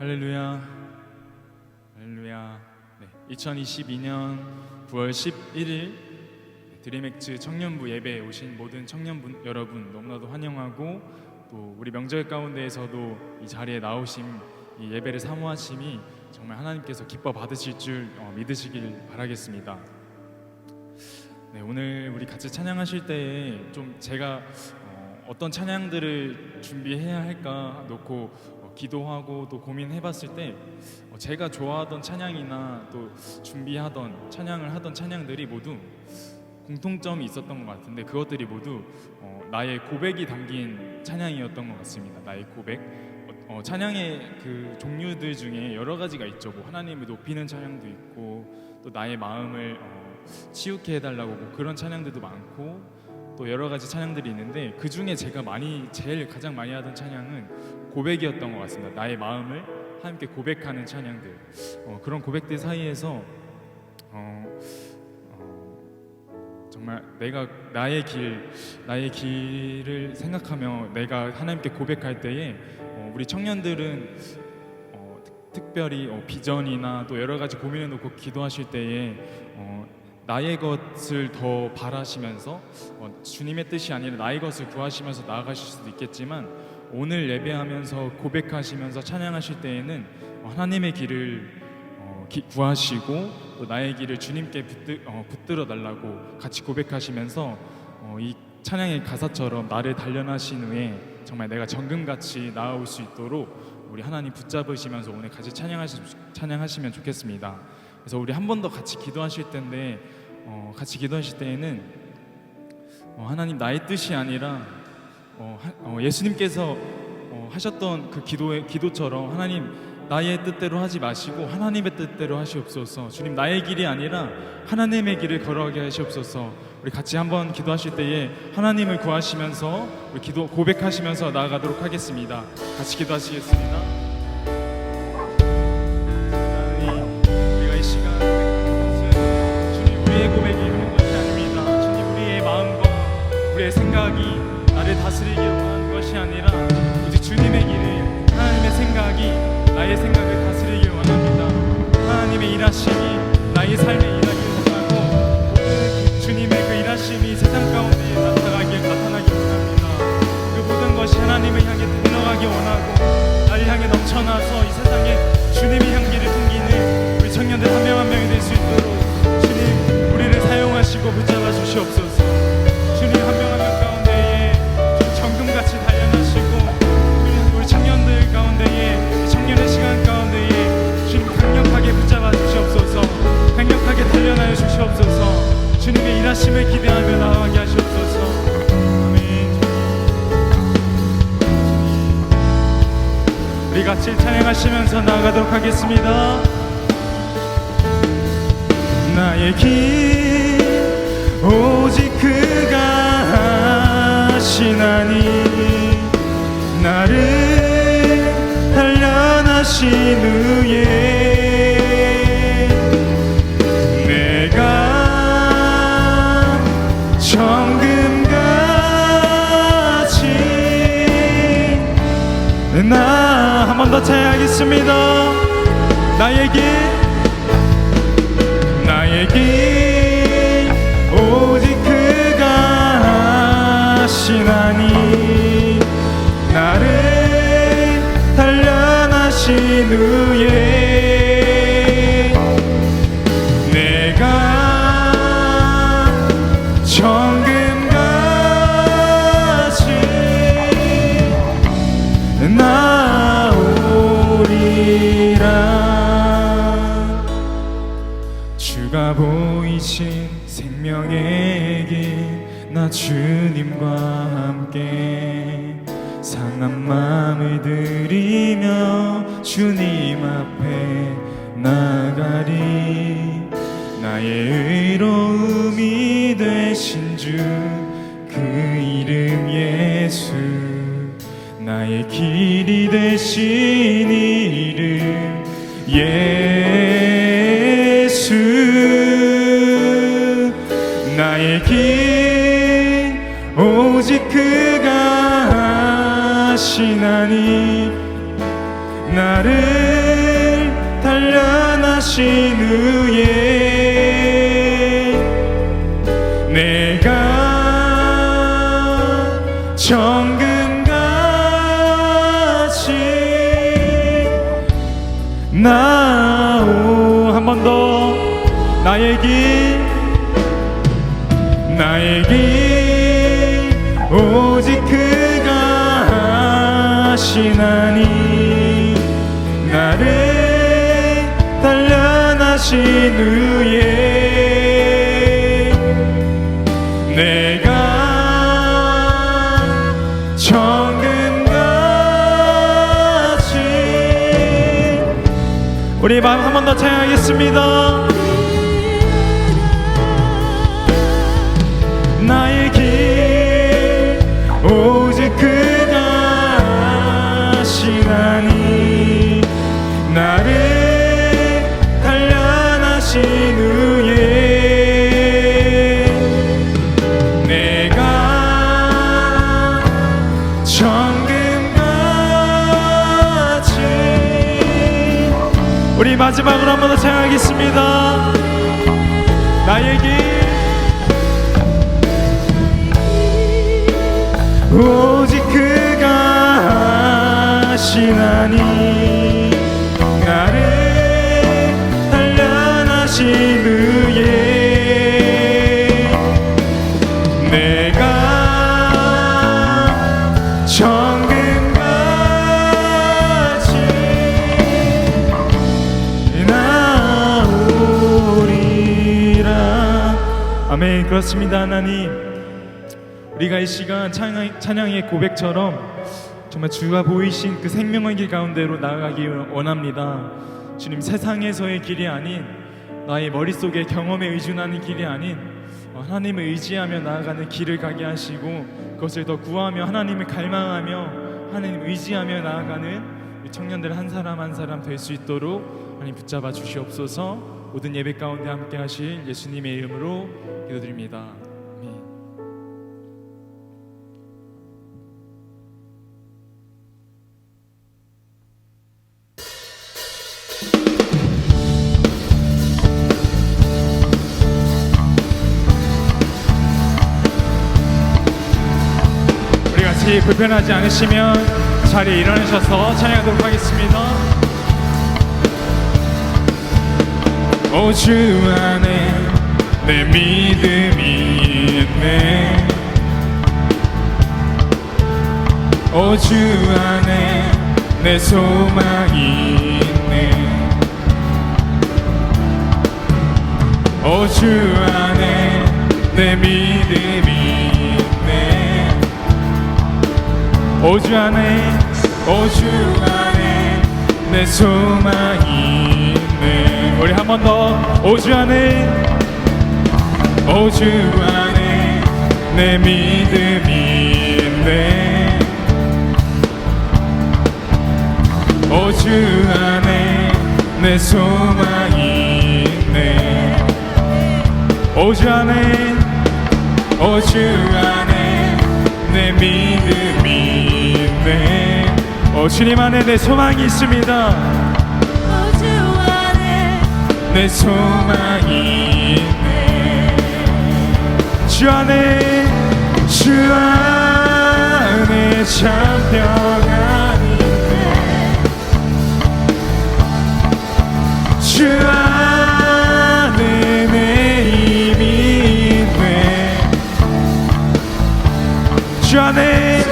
할렐루야, 할렐루야. 2022년 9월 11일 드림엑츠 청년부 예배에 오신 모든 청년분 여러분 너무나도 환영하고, 또 우리 명절 가운데에서도 이 자리에 나오신 이 예배를 사모하심이 정말 하나님께서 기뻐 받으실 줄 믿으시길 바라겠습니다. 오늘 우리 같이 찬양하실 때에 좀 제가 어떤 찬양들을 준비해야 할까 놓고 기도하고 또 고민해봤을 때 제가 좋아하던 찬양이나 또 준비하던 찬양을 하던 찬양들이 모두 공통점이 있었던 것 같은데, 그것들이 모두 나의 고백이 담긴 찬양이었던 것 같습니다. 나의 고백. 찬양의 그 종류들 중에 여러 가지가 있죠. 뭐 하나님을 높이는 찬양도 있고, 또 나의 마음을 치유케 해달라고 뭐 그런 찬양들도 많고, 또 여러 가지 찬양들이 있는데, 그 중에 제가 제일 가장 많이 하던 찬양은 고백이었던 것 같습니다. 나의 마음을 함께 고백하는 찬양들. 그런 고백들 사이에서 정말 내가 나의 길을 생각하며 내가 하나님께 고백할 때에 우리 청년들은 특별히 비전이나 또 여러 가지 고민해 놓고 기도하실 때에 나의 것을 더 바라시면서 주님의 뜻이 아니라 나의 것을 구하시면서 나아가실 수도 있겠지만, 오늘 예배하면서 고백하시면서 찬양하실 때에는 하나님의 길을 구하시고 또 나의 길을 주님께 붙들어 달라고 같이 고백하시면서 이 찬양의 가사처럼 나를 단련하신 후에 정말 내가 정금같이 나아올 수 있도록 우리 하나님 붙잡으시면서 오늘 같이 찬양하시면 좋겠습니다. 그래서 우리 한 번 더 같이 기도하실 텐데, 같이 기도하실 때에는 하나님, 나의 뜻이 아니라 예수님께서 하셨던 그 기도처럼 하나님, 나의 뜻대로 하지 마시고 하나님의 뜻대로 하시옵소서. 주님, 나의 길이 아니라 하나님의 길을 걸어가게 하시옵소서. 우리 같이 한번 기도하실 때에 하나님을 구하시면서 우리 고백하시면서 나아가도록 하겠습니다. 같이 기도하시겠습니다. 생각이 나를 다스리길 원하는 것이 아니라 오직 주님의 길을, 하나님의 생각이 나의 생각을 다스리길 원합니다. 하나님의 일하심이 나의 삶에 일하길 원하고, 주님의 그 일하심이 세상 가운데 나타나길 원합니다. 그 모든 것이 하나님을 향해 흘러가길 원하고, 나를 향해 넘쳐나서 이 세상에 주님의 향기를 풍기는 우리 청년들 한 명 한 명이 될 수 있도록 주님, 우리를 사용하시고 붙잡아 주시옵소서. 주님, 한 명 한 명 가운데에 정금같이 단련하시고, 우리 청년들 가운데에, 청년의 시간 가운데에 주님 강력하게 붙잡아 주시옵소서. 강력하게 단련하여 주시옵소서. 주님의 일하심을 기대하며 나아가게 하시옵소서. 아멘. 우리 같이 찬양하시면서 나아가도록 하겠습니다. 나의 길 오직 그가 하시나니, 나를 단련하신 후에 내가 정금같이 한 번 더 찬양하겠습니다. 나의 길 오직 그가 하시나니, 나를 단련하신 후에 내가 정금같이 나오리라. 주가 보이신 생명의 길, 나 주님과 함께 상한 마음을 들이며 주님 앞에 나가리. 나의 의로움이 되신 주, 그 이름 예수, 나의 길이 되신 이름 예수. 나의 길 오직 그가 하시나니, 나를 단련하신 후에 내가 정금같이 나오. 한 번 더. 나의 길 오직 그가 하시나니 나를 단련하신 후에 내가 정금같이. 우리 마음 한 번 더 찬양하겠습니다. 나의 길 오직 그가 하시나니 나를 단련하신 후에 내가 정금같이. 우리 마지막으로 한 번 더 찬양하겠습니다. 나의 길 오직 그가 하시나니 나를 단련하신 후에 내가 정금같이 나오리라. 아멘. 그렇습니다. 하나님, 우리가 이 시간 찬양의 고백처럼 정말 주가 보이신 그 생명의 길 가운데로 나아가기 원합니다. 주님, 세상에서의 길이 아닌 나의 머릿속에 경험에 의존하는 길이 아닌 하나님을 의지하며 나아가는 길을 가게 하시고 그것을 더 구하며 하나님을 갈망하며 하나님을 의지하며 나아가는 청년들 한 사람 한 사람 될 수 있도록 하나님 붙잡아 주시옵소서. 모든 예배 가운데 함께 하실 예수님의 이름으로 기도드립니다. 불편하지 않으시면 자리에 일어나셔서 찬양하도록 하겠습니다. 오 주 안에 내 믿음이 있네. 오 주 안에 내 소망이 있네. 오 주 안에 내 믿음이 오주 안에 내 소망이 있네. 우리 한 번 더. 오주 안에 내 믿음이 있네. 오주 안에 내 소망이 있네. 오주 안에 내 믿음이 있네. 주님 안에 내 소망이 있습니다. 주 안에 내 소망이 있네. 주 안에 참 평안이 있네. 주 안에 내 힘이 있네. 주 안에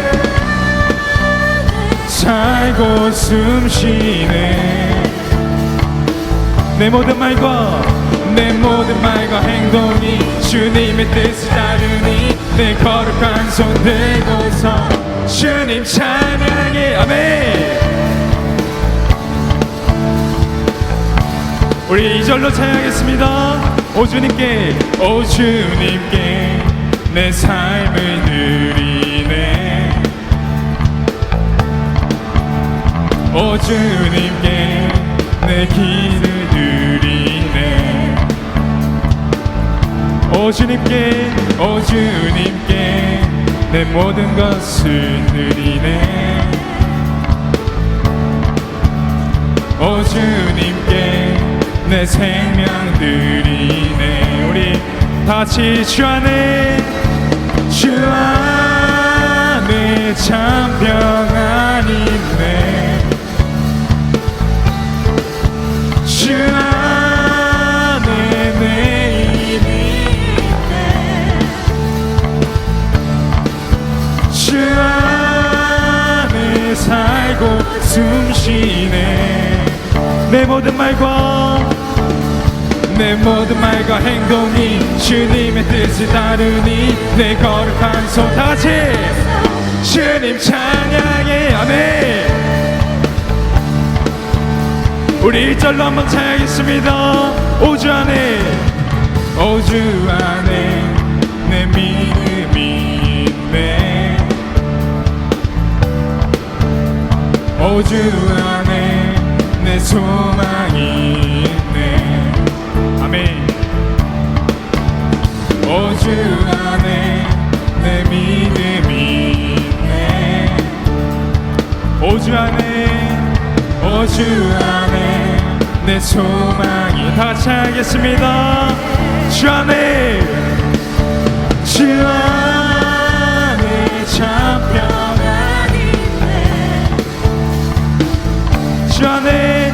살고 숨쉬네. 내 모든 말과 행동이 주님의 뜻을 따르니 내 거룩한 손 들고서 주님 찬양해. 아멘. 우리 2절로 찬양하겠습니다. 오 주님께 내 삶을 드리네. 오 주님께 내 길을 드리네. 오 주님께 내 모든 것을 드리네. 오 주님께 내 생명 드리네. 우리 다같이 주 안에 참 평안이 있네. 주 안에 내일이 있네. 주 안에 살고 숨쉬네. 내 모든 말과 행동이 주님의 뜻을 따르니 내 거룩한 손 다같이 주님 찬양해. 아멘. 우리 1절로 한번 찬양하겠습니다. 오주 안에 내 믿음이 있네. 오주 안에 내 소망이 있네. 아멘. 오주 안에 내 믿음이 있네. 오주 안에 내 소망이. 다같이 하겠습니다. 주 안에 참 평안이 있네. 주 안에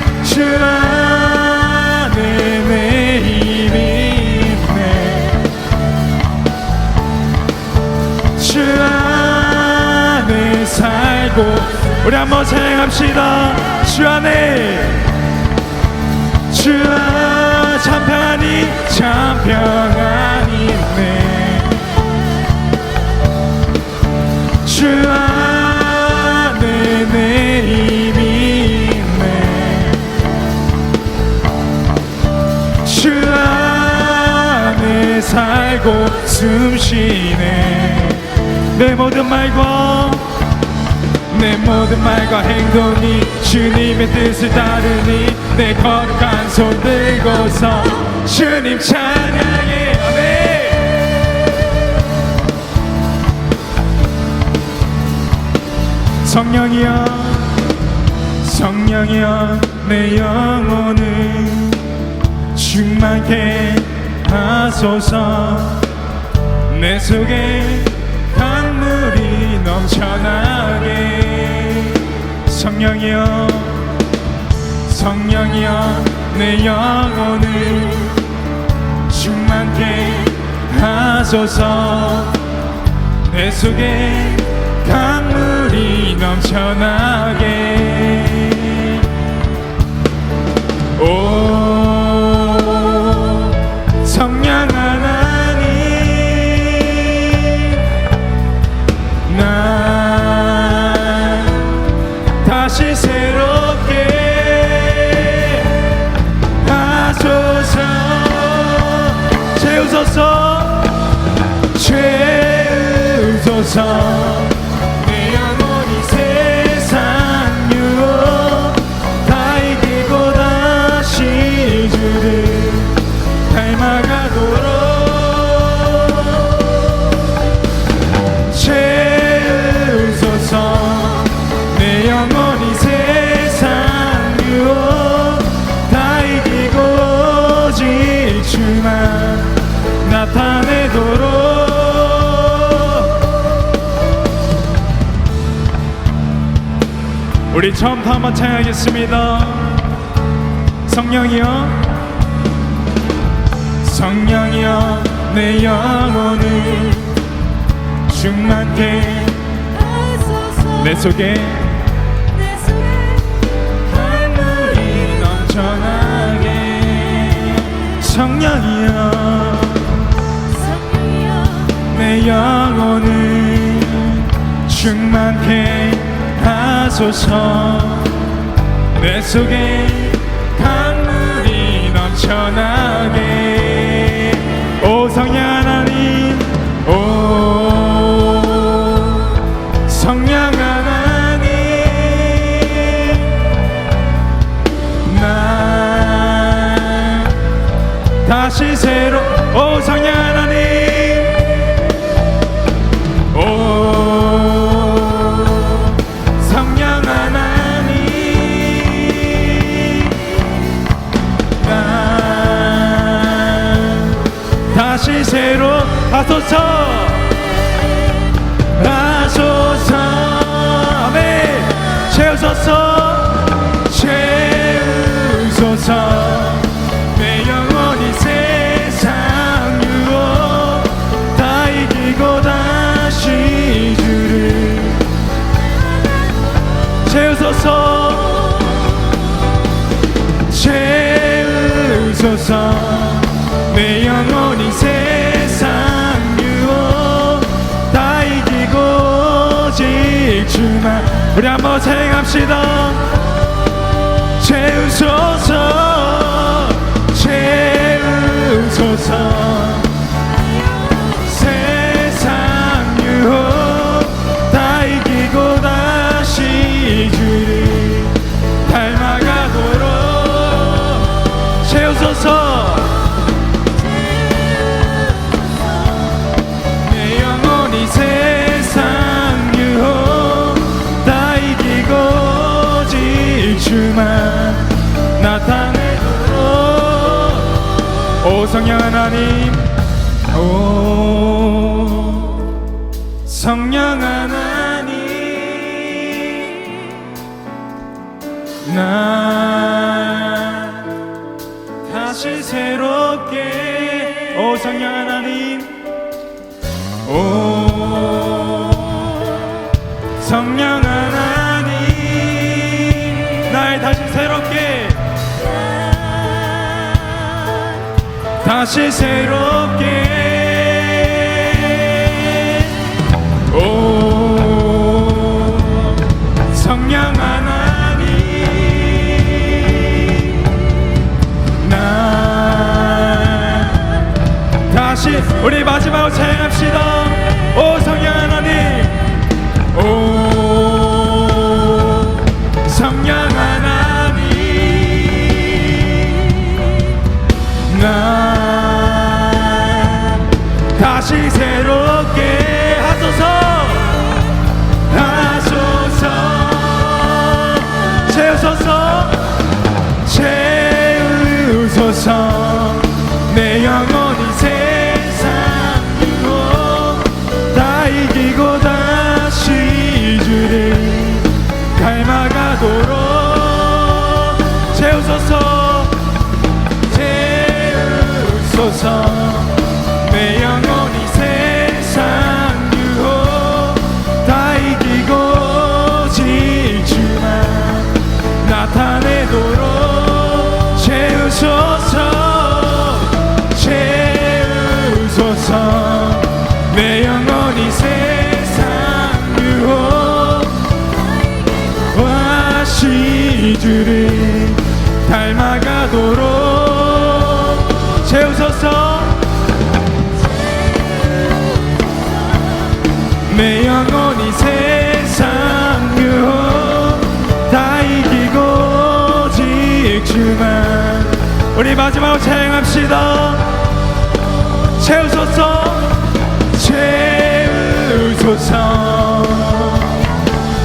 내일이 있네. 주 안에 살고. 우리 한번 찬양합시다. 주 안에 참 평안이 있네. 주 안에 내일이 있네. 주 안에 살고 숨쉬네. 내 모든 말과 행동이 주님의 뜻을 따르니 내 거룩한 손 들고서 주님 찬양해. 아멘. 성령이여 내 영혼을 충만케 하소서. 내 속에 강물이 넘쳐나게. 성령이여 내 영혼을 충만케 하소서. 내 속에 강물이 넘쳐나게. 오 성령 하나님, 나 다시 새롭게 하소서. 채우소서. 내 영혼이 세상 유혹 다 이기고 다시 주를 닮아가도록 채우소서. 내 영혼이 세상 유혹 다 이기고 오직 주만 나타내도록. 우리 처음부터 한번 찬양하겠습니다. 성령이여 내 영혼을 충만케 내 속에 강물이 넘쳐나게. 성령이여 내 영혼을 충만케 하소서. 내 속에 강물이 넘쳐나게. 오 성령 하나님, 오 성령 하나님, 나 다시 새로. 오 성령 하나님, 오 성령 하나님, 하소서 하소서 아멘 채우소서 채우소서 내 영혼이 세상 유혹 다 이기고 다시 주를 채우소서 채우소서 내 영혼이 세상 유혹 다 이기고 오직 주만 우리 한번 찬양합시다 채우소서 채우소서 세상 유혹 다 이기고 다시 주를 닮아가도록 채우소서 내 영혼이 세상 유혹 다 이기고 오직 주만 나타내도록 오 성령 하나님 오 성령 하나님 나 다시 새롭게 오 성령 하나님 오 성령 하나님 날 다시 새롭게 다시 새롭게 오 성령 하나님 나 다시 우리 마지막으로 찬양합시다 오 성령 하나님 오 성령 하나님 나 다시 새롭게 하소서 하소서 채우소서 채우소서 내 영혼이 세상 유혹 다 이기고 다시 주를 닮아가도록 채우소서 채우소서 내 영혼이 세상 유혹 다 이기고 오직 주만 나타내도록 채우소서 채우소서 내 영혼이 세상 유혹 다시 주를 닮아가도록 채우소서 내 영혼이 세상 유혹 다 이기고 오직 주만 우리 마지막으로 찬양합시다 채우소서 채우소서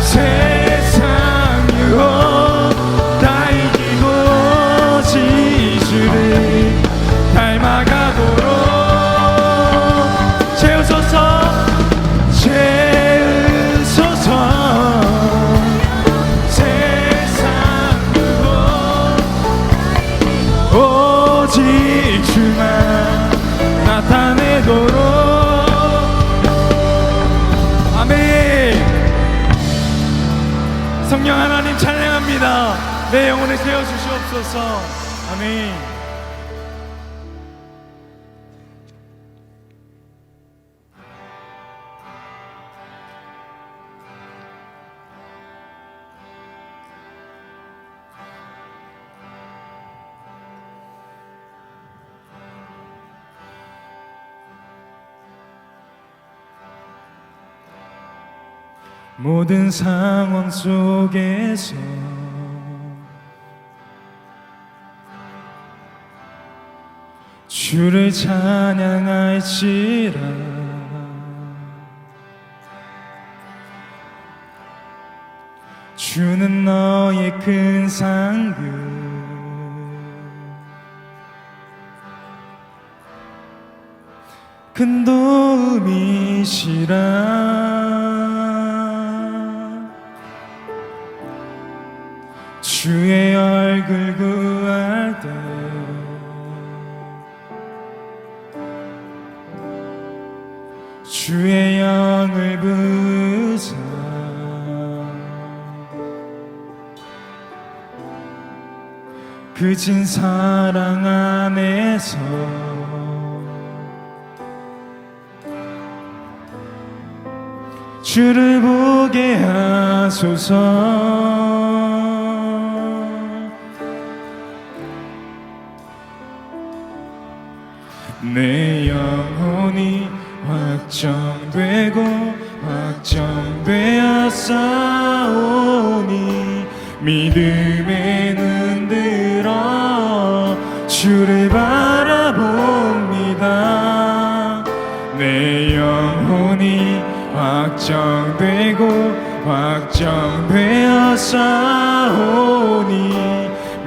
세상 유혹 다 이기고 오직 주를 닮아가도록 채우소서 채우소서 세상 유혹 오직 주만 나타내도록 아멘 성령 하나님 찬양합니다 내 영혼을 세워주시옵소서 아멘 모든 상황 속에서 주를 찬양할지라 주는 너의 큰 상급 큰 도움이시라. 주의 얼굴 구할 때 주의 영을 부으사 그진 사랑 안에서 주를 보게 하소서. 내 영혼이 확정되고 확정되어 싸우니 믿음에 눈 들어 주를 바라봅니다. 내 영혼이 확정되고 확정되어 싸우니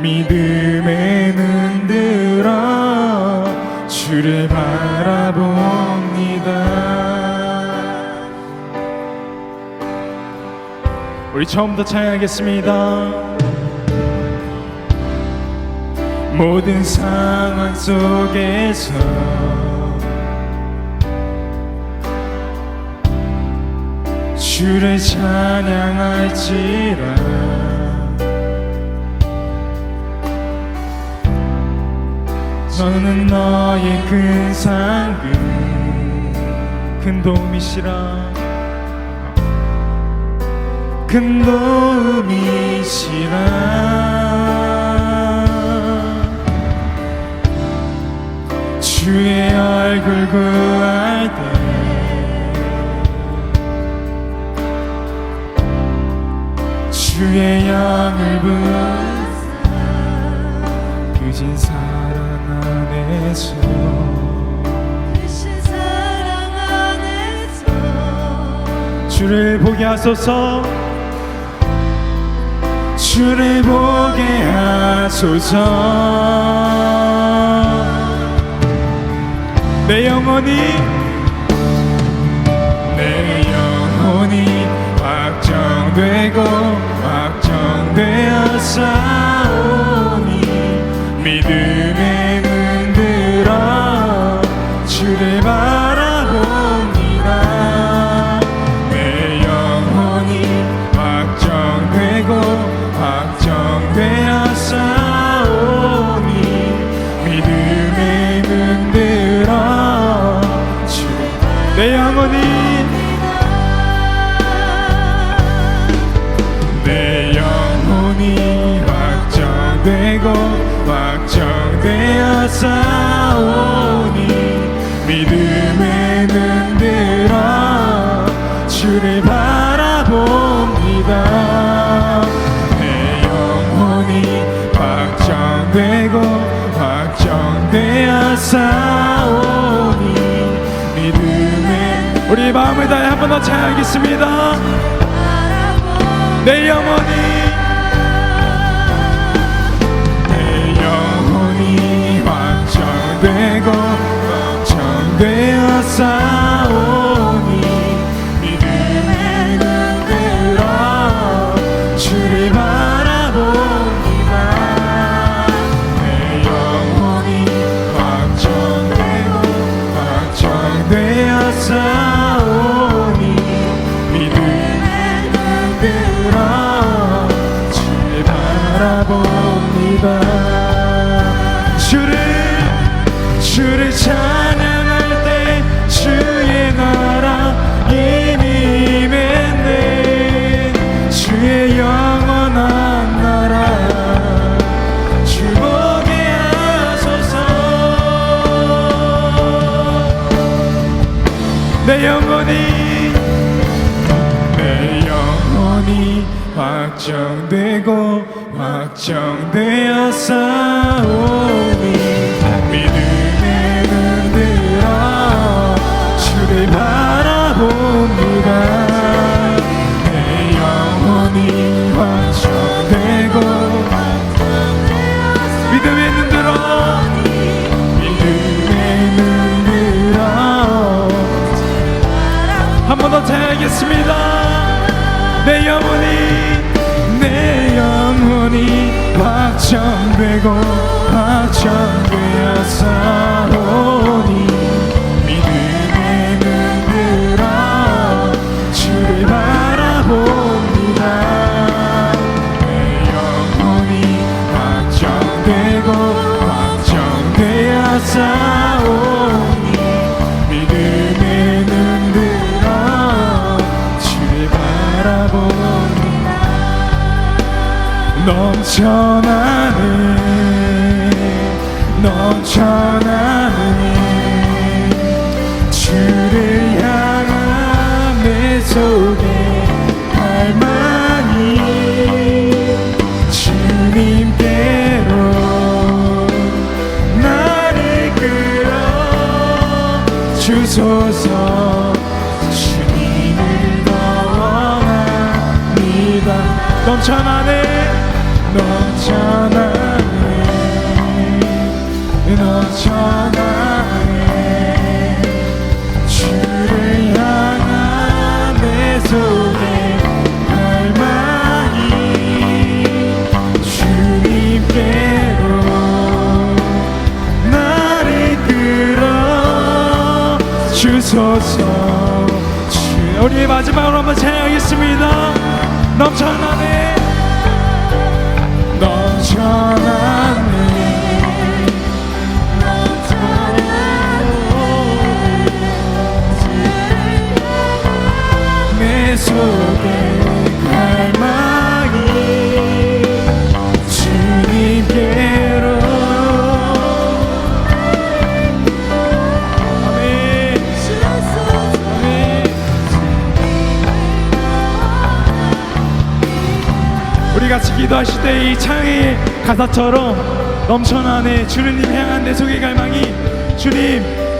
믿음에 눈 들어 주를 바라봅니다. 우리 처음부터 찬양하겠습니다. 모든 상황 속에서 주를 찬양할지라. 너는 너의 큰 상급 큰 도움이시라. 큰 도움이시라. 주의 얼굴 구할 때 주의 영을 부으사 그진 사랑 안에서 주를 보게 하소서. 주를 보게 하소서. 내 영혼이 확정되고 확정되어 싸우니 믿음에 눈 들어 주를 바라봅니다. 내 영혼이 확정되고 확정되어 싸우니 믿음에 눈 들어 주를 내 영혼이 확정되고 확정되어 싸우니 믿음에 눈 들어 주를 바라봅니다. 내 영혼이 확정되고 확정되어 싸우니 믿음에 우리 마음을 다해 한 번 더 찬양하겠습니다. 내 영혼이 확정되고 확정되어 싸우니 믿음에 눈 들어 주를 바라봅니다. 내 영혼이 확정되고 확정되어 싸우니 믿음에 눈 들어 주를 바라봅니다. 주를 찬양할 때 주의 나라 이미 임했네. 주의 영원한 나라 주 보게 하소서. 내 영혼이 확정되고 확정되어 싸우니 믿음에 눈 들어 주를 바라봅니다. 내 영혼이 확정되고 믿음에 눈 들어 믿음에 눈 들어 찬양하겠습니다. 내 영혼이 확정되고 확정되어 싸우니 믿음의 눈 들어 주를 바라봅니다. 내 영혼이 확정되고 확정되어 싸우니 믿음의 눈 들어 주를 바라봅니다. 넘쳐나는 주를 향한 내 속에 갈망이 주님께로 나를 끌어 주소서. 주님을 더 원합니다. 넘쳐나네 주를 향한 내 속에 갈망이 주님께로 나를 끌어 주소서. 우리 마지막으로 한번 찬양하겠습니다. 넘쳐나네 내 속에 갈망이 주님께로. 아멘. 우리 같이 기도하실 때 이 창의 가사처럼 넘쳐나네 주님 향한 내 속의 갈망이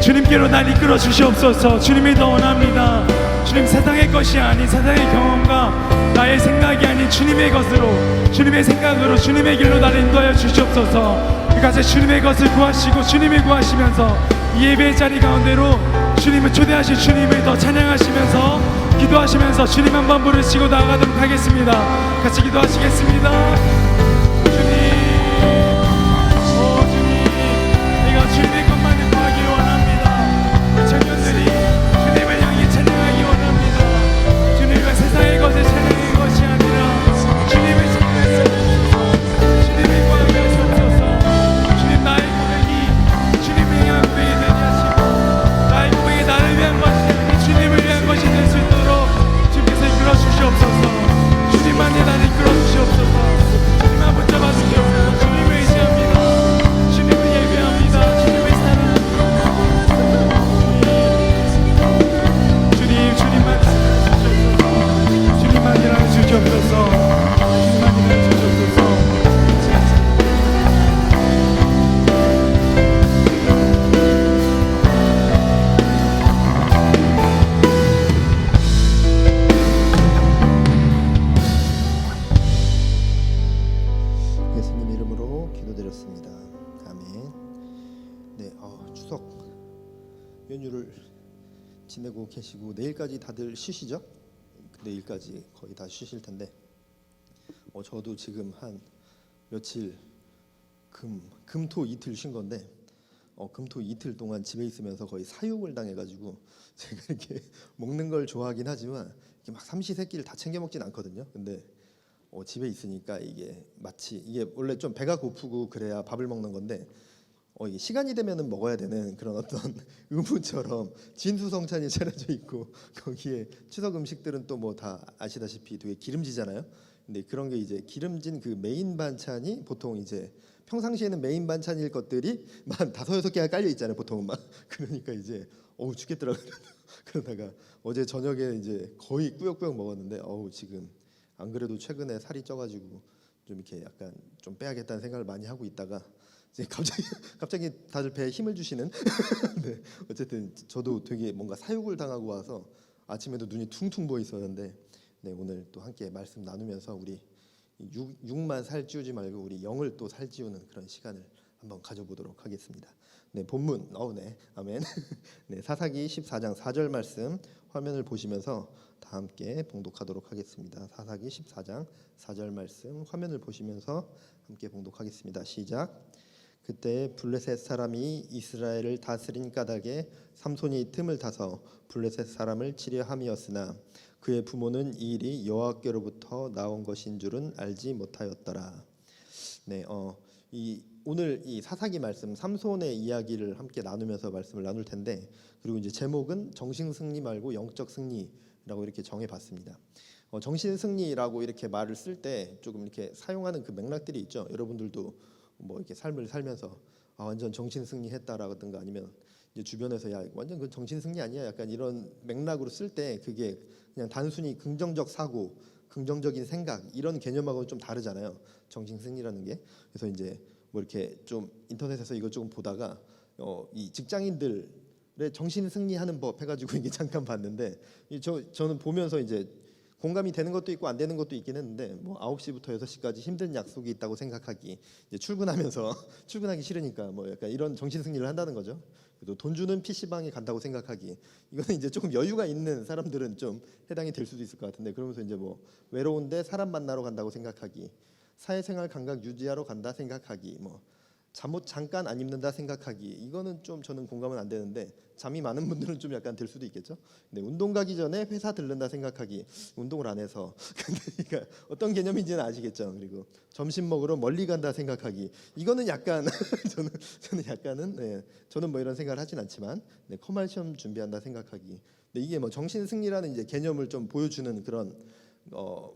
주님께로 날 이끌어 주시옵소서. 주님이 더 원합니다. 주님, 세상의 것이 아닌 세상의 경험과 나의 생각이 아닌 주님의 것으로, 주님의 생각으로, 주님의 길로 나를 인도하여 주시옵소서. 그같이 주님의 것을 구하시고 주님을 구하시면서 이 예배의 자리 가운데로 주님을 초대하신 주님을 더 찬양하시면서 기도하시면서 주님 한번 부르시고 나아가도록 하겠습니다. 같이 기도하시겠습니다. 주님의 것만을 구하기 원합니다. 우리 청년들이 주님을 향해 찬양하기 원합니다. 주님과 세상의 것을 찬양하는 것이 아니라 주님을 찬양하여 주님을 구하게 하시옵소서. 주님, 나의 고백이 주님을 향한 고백이 되게 하시고 나의 고백이 나를 위한 것이 아닌 주님을 위한 것이 될 수 있도록 주님께서 이끌어 주시옵소서. 주님만이 나를 이끌어 주시옵소서. 주님만 붙잡아 주시옵소서. 주님을 의지합니다. 주님을 예배합니다. 주님만이라는 주시옵소서. 주님만이라는 주시옵소서. 예수님 이름으로 기도드렸습니다. 아멘. 네, 추석 연휴를 지내고 계시고 내일까지 다들 쉬시죠? 내일까지 거의 다 쉬실 텐데 저도 지금 한 며칠 금토 이틀 쉰 건데 금토 이틀 동안 집에 있으면서 거의 사육을 당해가지고 제가 이렇게 먹는 걸 좋아하긴 하지만 이렇게 막 삼시세끼를 다 챙겨 먹진 않거든요. 근데 집에 있으니까 이게 마치 이게 원래 좀 배가 고프고 그래야 밥을 먹는 건데 이게 시간이 되면은 먹어야 되는 그런 어떤 의무처럼 진수성찬이 차려져 있고 거기에 추석 음식들은 또 뭐 다 아시다시피 되게 기름지잖아요. 근데 그런 게 이제 기름진 그 메인 반찬이 보통 이제 평상시에는 메인 반찬일 것들이 한 5-6개가 깔려 있잖아요. 보통은 막 그러니까 이제 죽겠더라고요. 그러다가 어제 저녁에 이제 거의 꾸역꾸역 먹었는데 지금 안 그래도 최근에 살이 쪄가지고 좀 이렇게 약간 좀 빼야겠다는 생각을 많이 하고 있다가 이제 갑자기 다들 배에 힘을 주시는. 네, 어쨌든 저도 되게 뭔가 사육을 당하고 와서 아침에도 눈이 퉁퉁 부어 있었는데 네, 오늘 또 함께 말씀 나누면서 우리 육만 살찌우지 말고 우리 영을 또 살찌우는 그런 시간을 한번 가져보도록 하겠습니다. 네, 본문 네, 아멘. 네, 사사기 14장 4절 말씀 화면을 보시면서 다 함께 봉독하도록 하겠습니다. 사사기 14장 4절 말씀 화면을 보시면서 함께 봉독하겠습니다. 시작. 그때 블레셋 사람이 이스라엘을 다스린 까닭에 삼손이 틈을 타서 블레셋 사람을 치려 함이었으나 그의 부모는 이 일이 여호와께로부터 나온 것인 줄은 알지 못하였더라. 네, 오늘 이 사사기 말씀 삼손의 이야기를 함께 나누면서 말씀을 나눌 텐데, 그리고 이제 제목은 정신 승리 말고 영적 승리라고 이렇게 정해봤습니다. 정신 승리라고 이렇게 말을 쓸 때 조금 이렇게 사용하는 그 맥락들이 있죠. 여러분들도 뭐 이렇게 삶을 살면서 완전 정신 승리했다라든가 아니면 이제 주변에서 야 완전 그 정신 승리 아니야 약간 이런 맥락으로 쓸 때 그게 그냥 단순히 긍정적 사고, 긍정적인 생각 이런 개념하고는 좀 다르잖아요. 정신 승리라는 게. 그래서 이제 뭐 이렇게 좀 인터넷에서 이걸 조금 보다가 이 직장인들의 정신 승리하는 법 해가지고 이게 잠깐 봤는데 저는 보면서 이제 공감이 되는 것도 있고 안 되는 것도 있긴 했는데 뭐 9시부터 6시까지 힘든 약속이 있다고 생각하기, 이제 출근하면서 출근하기 싫으니까 뭐 약간 이런 정신 승리를 한다는 거죠. 그래도 돈 주는 PC방에 간다고 생각하기, 이거는 이제 조금 여유가 있는 사람들은 좀 해당이 될 수도 있을 것 같은데, 그러면서 이제 뭐 외로운데 사람 만나러 간다고 생각하기, 사회생활 감각 유지하러 간다 생각하기, 뭐 잠옷 잠깐 안 입는다 생각하기, 이거는 좀 저는 공감은 안 되는데 잠이 많은 분들은 좀 약간 될 수도 있겠죠. 근데 운동 가기 전에 회사 들른다 생각하기, 운동을 안 해서 그러니까 어떤 개념인지는 아시겠죠. 그리고 점심 먹으러 멀리 간다 생각하기, 이거는 약간 저는 약간은 저는 뭐 이런 생각을 하진 않지만 커말 시험 준비한다 생각하기. 근데 이게 뭐 정신 승리라는 이제 개념을 좀 보여주는 그런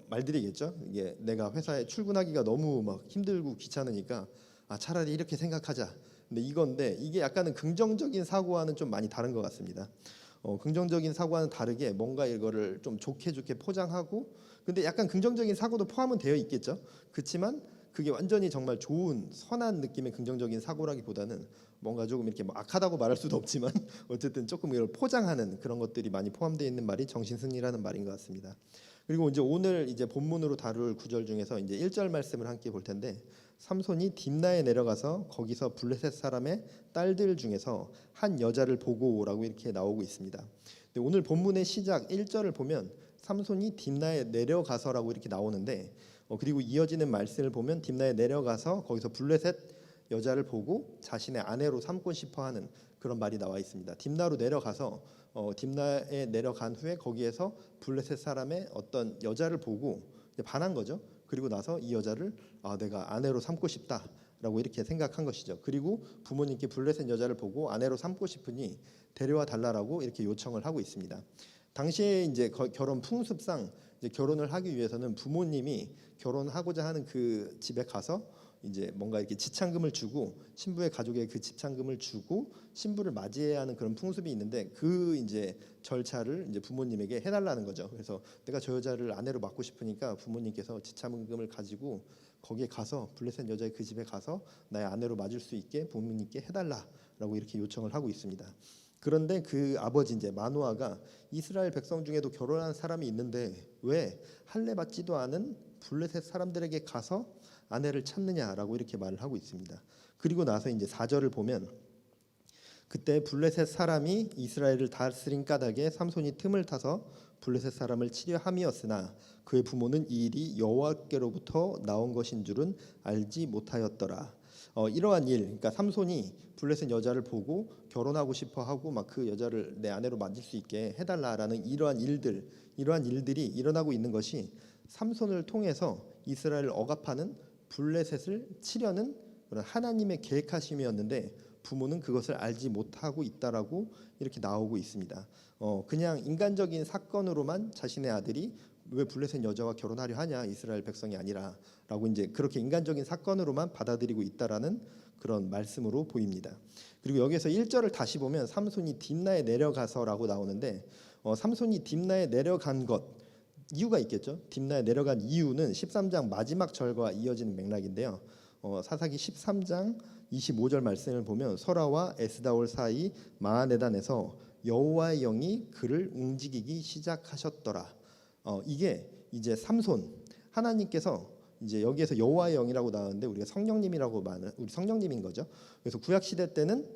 말들이겠죠. 이게 내가 회사에 출근하기가 너무 막 힘들고 귀찮으니까 차라리 이렇게 생각하자. 근데 이건데 이게 약간은 긍정적인 사고와는 좀 많이 다른 것 같습니다. 긍정적인 사고와는 다르게 뭔가 이거를 좀 좋게 포장하고, 근데 약간 긍정적인 사고도 포함은 되어 있겠죠. 그렇지만 그게 완전히 정말 좋은 선한 느낌의 긍정적인 사고라기보다는 뭔가 조금 이렇게 뭐 악하다고 말할 수도 없지만 어쨌든 조금 이걸 포장하는 그런 것들이 많이 포함되어 있는 말이 정신승리라는 말인 것 같습니다. 그리고 이제 오늘 이제 본문으로 다룰 구절 중에서 이제 1절 말씀을 함께 볼 텐데, 삼손이 딥나에 내려가서 거기서 블레셋 사람의 딸들 중에서 한 여자를 보고라고 이렇게 나오고 있습니다. 근데 오늘 본문의 시작 1절을 보면 삼손이 딥나에 내려가서라고 이렇게 나오는데, 그리고 이어지는 말씀을 보면 딥나에 내려가서 거기서 블레셋 여자를 보고 자신의 아내로 삼고 싶어하는 그런 말이 나와 있습니다. 딥나로 내려가서 딥나에 내려간 후에 거기에서 블레셋 사람의 어떤 여자를 보고 반한 거죠. 그리고 나서 이 여자를 내가 아내로 삼고 싶다라고 이렇게 생각한 것이죠. 그리고 부모님께 블레셋 여자를 보고 아내로 삼고 싶으니 데려와 달라라고 이렇게 요청을 하고 있습니다. 당시에 이제 결혼 풍습상 이제 결혼을 하기 위해서는 부모님이 결혼하고자 하는 그 집에 가서 이제 뭔가 이렇게 지참금을 주고 신부의 가족의 그 지참금을 주고 신부를 맞이해야 하는 그런 풍습이 있는데, 그 이제 절차를 이제 부모님에게 해달라는 거죠. 그래서 내가 저 여자를 아내로 맡고 싶으니까 부모님께서 지참금을 가지고 거기에 가서 블레셋 여자의 그 집에 가서 나의 아내로 맞을 수 있게 부모님께 해달라라고 이렇게 요청을 하고 있습니다. 그런데 그 아버지 이제 마노아가 이스라엘 백성 중에도 결혼한 사람이 있는데 왜 할례 받지도 않은 블레셋 사람들에게 가서 아내를 찾느냐라고 이렇게 말을 하고 있습니다. 그리고 나서 이제 4절을 보면 그때 블레셋 사람이 이스라엘을 다스린 까닭에 삼손이 틈을 타서 블레셋 사람을 치려 함이었으나 그의 부모는 이 일이 여호와께로부터 나온 것인 줄은 알지 못하였더라. 이러한 일, 그러니까 삼손이 블레셋 여자를 보고 결혼하고 싶어하고 막 그 여자를 내 아내로 만질 수 있게 해달라라는 이러한 일들이 일어나고 있는 것이 삼손을 통해서 이스라엘을 억압하는 블레셋을 치려는 그런 하나님의 계획하심이었는데 부모는 그것을 알지 못하고 있다라고 이렇게 나오고 있습니다. 그냥 인간적인 사건으로만 자신의 아들이 왜 블레셋 여자와 결혼하려 하냐, 이스라엘 백성이 아니라라고 이제 그렇게 인간적인 사건으로만 받아들이고 있다라는 그런 말씀으로 보입니다. 그리고 여기서 1절을 다시 보면 삼손이 딥나에 내려가서라고 나오는데 삼손이 딥나에 내려간 것 이유가 있겠죠. 딥나에 내려간 이유는 13장 마지막 절과 이어지는 맥락인데요. 사사기 13장 25절 말씀을 보면 소라와 에스다올 사이 마하네단에서 여호와의 영이 그를 움직이기 시작하셨더라. 이게 이제 삼손, 하나님께서 이제 여기에서 여호와의 영이라고 나오는데 우리가 성령님이라고 말하는 우리 성령님인 거죠. 그래서 구약 시대 때는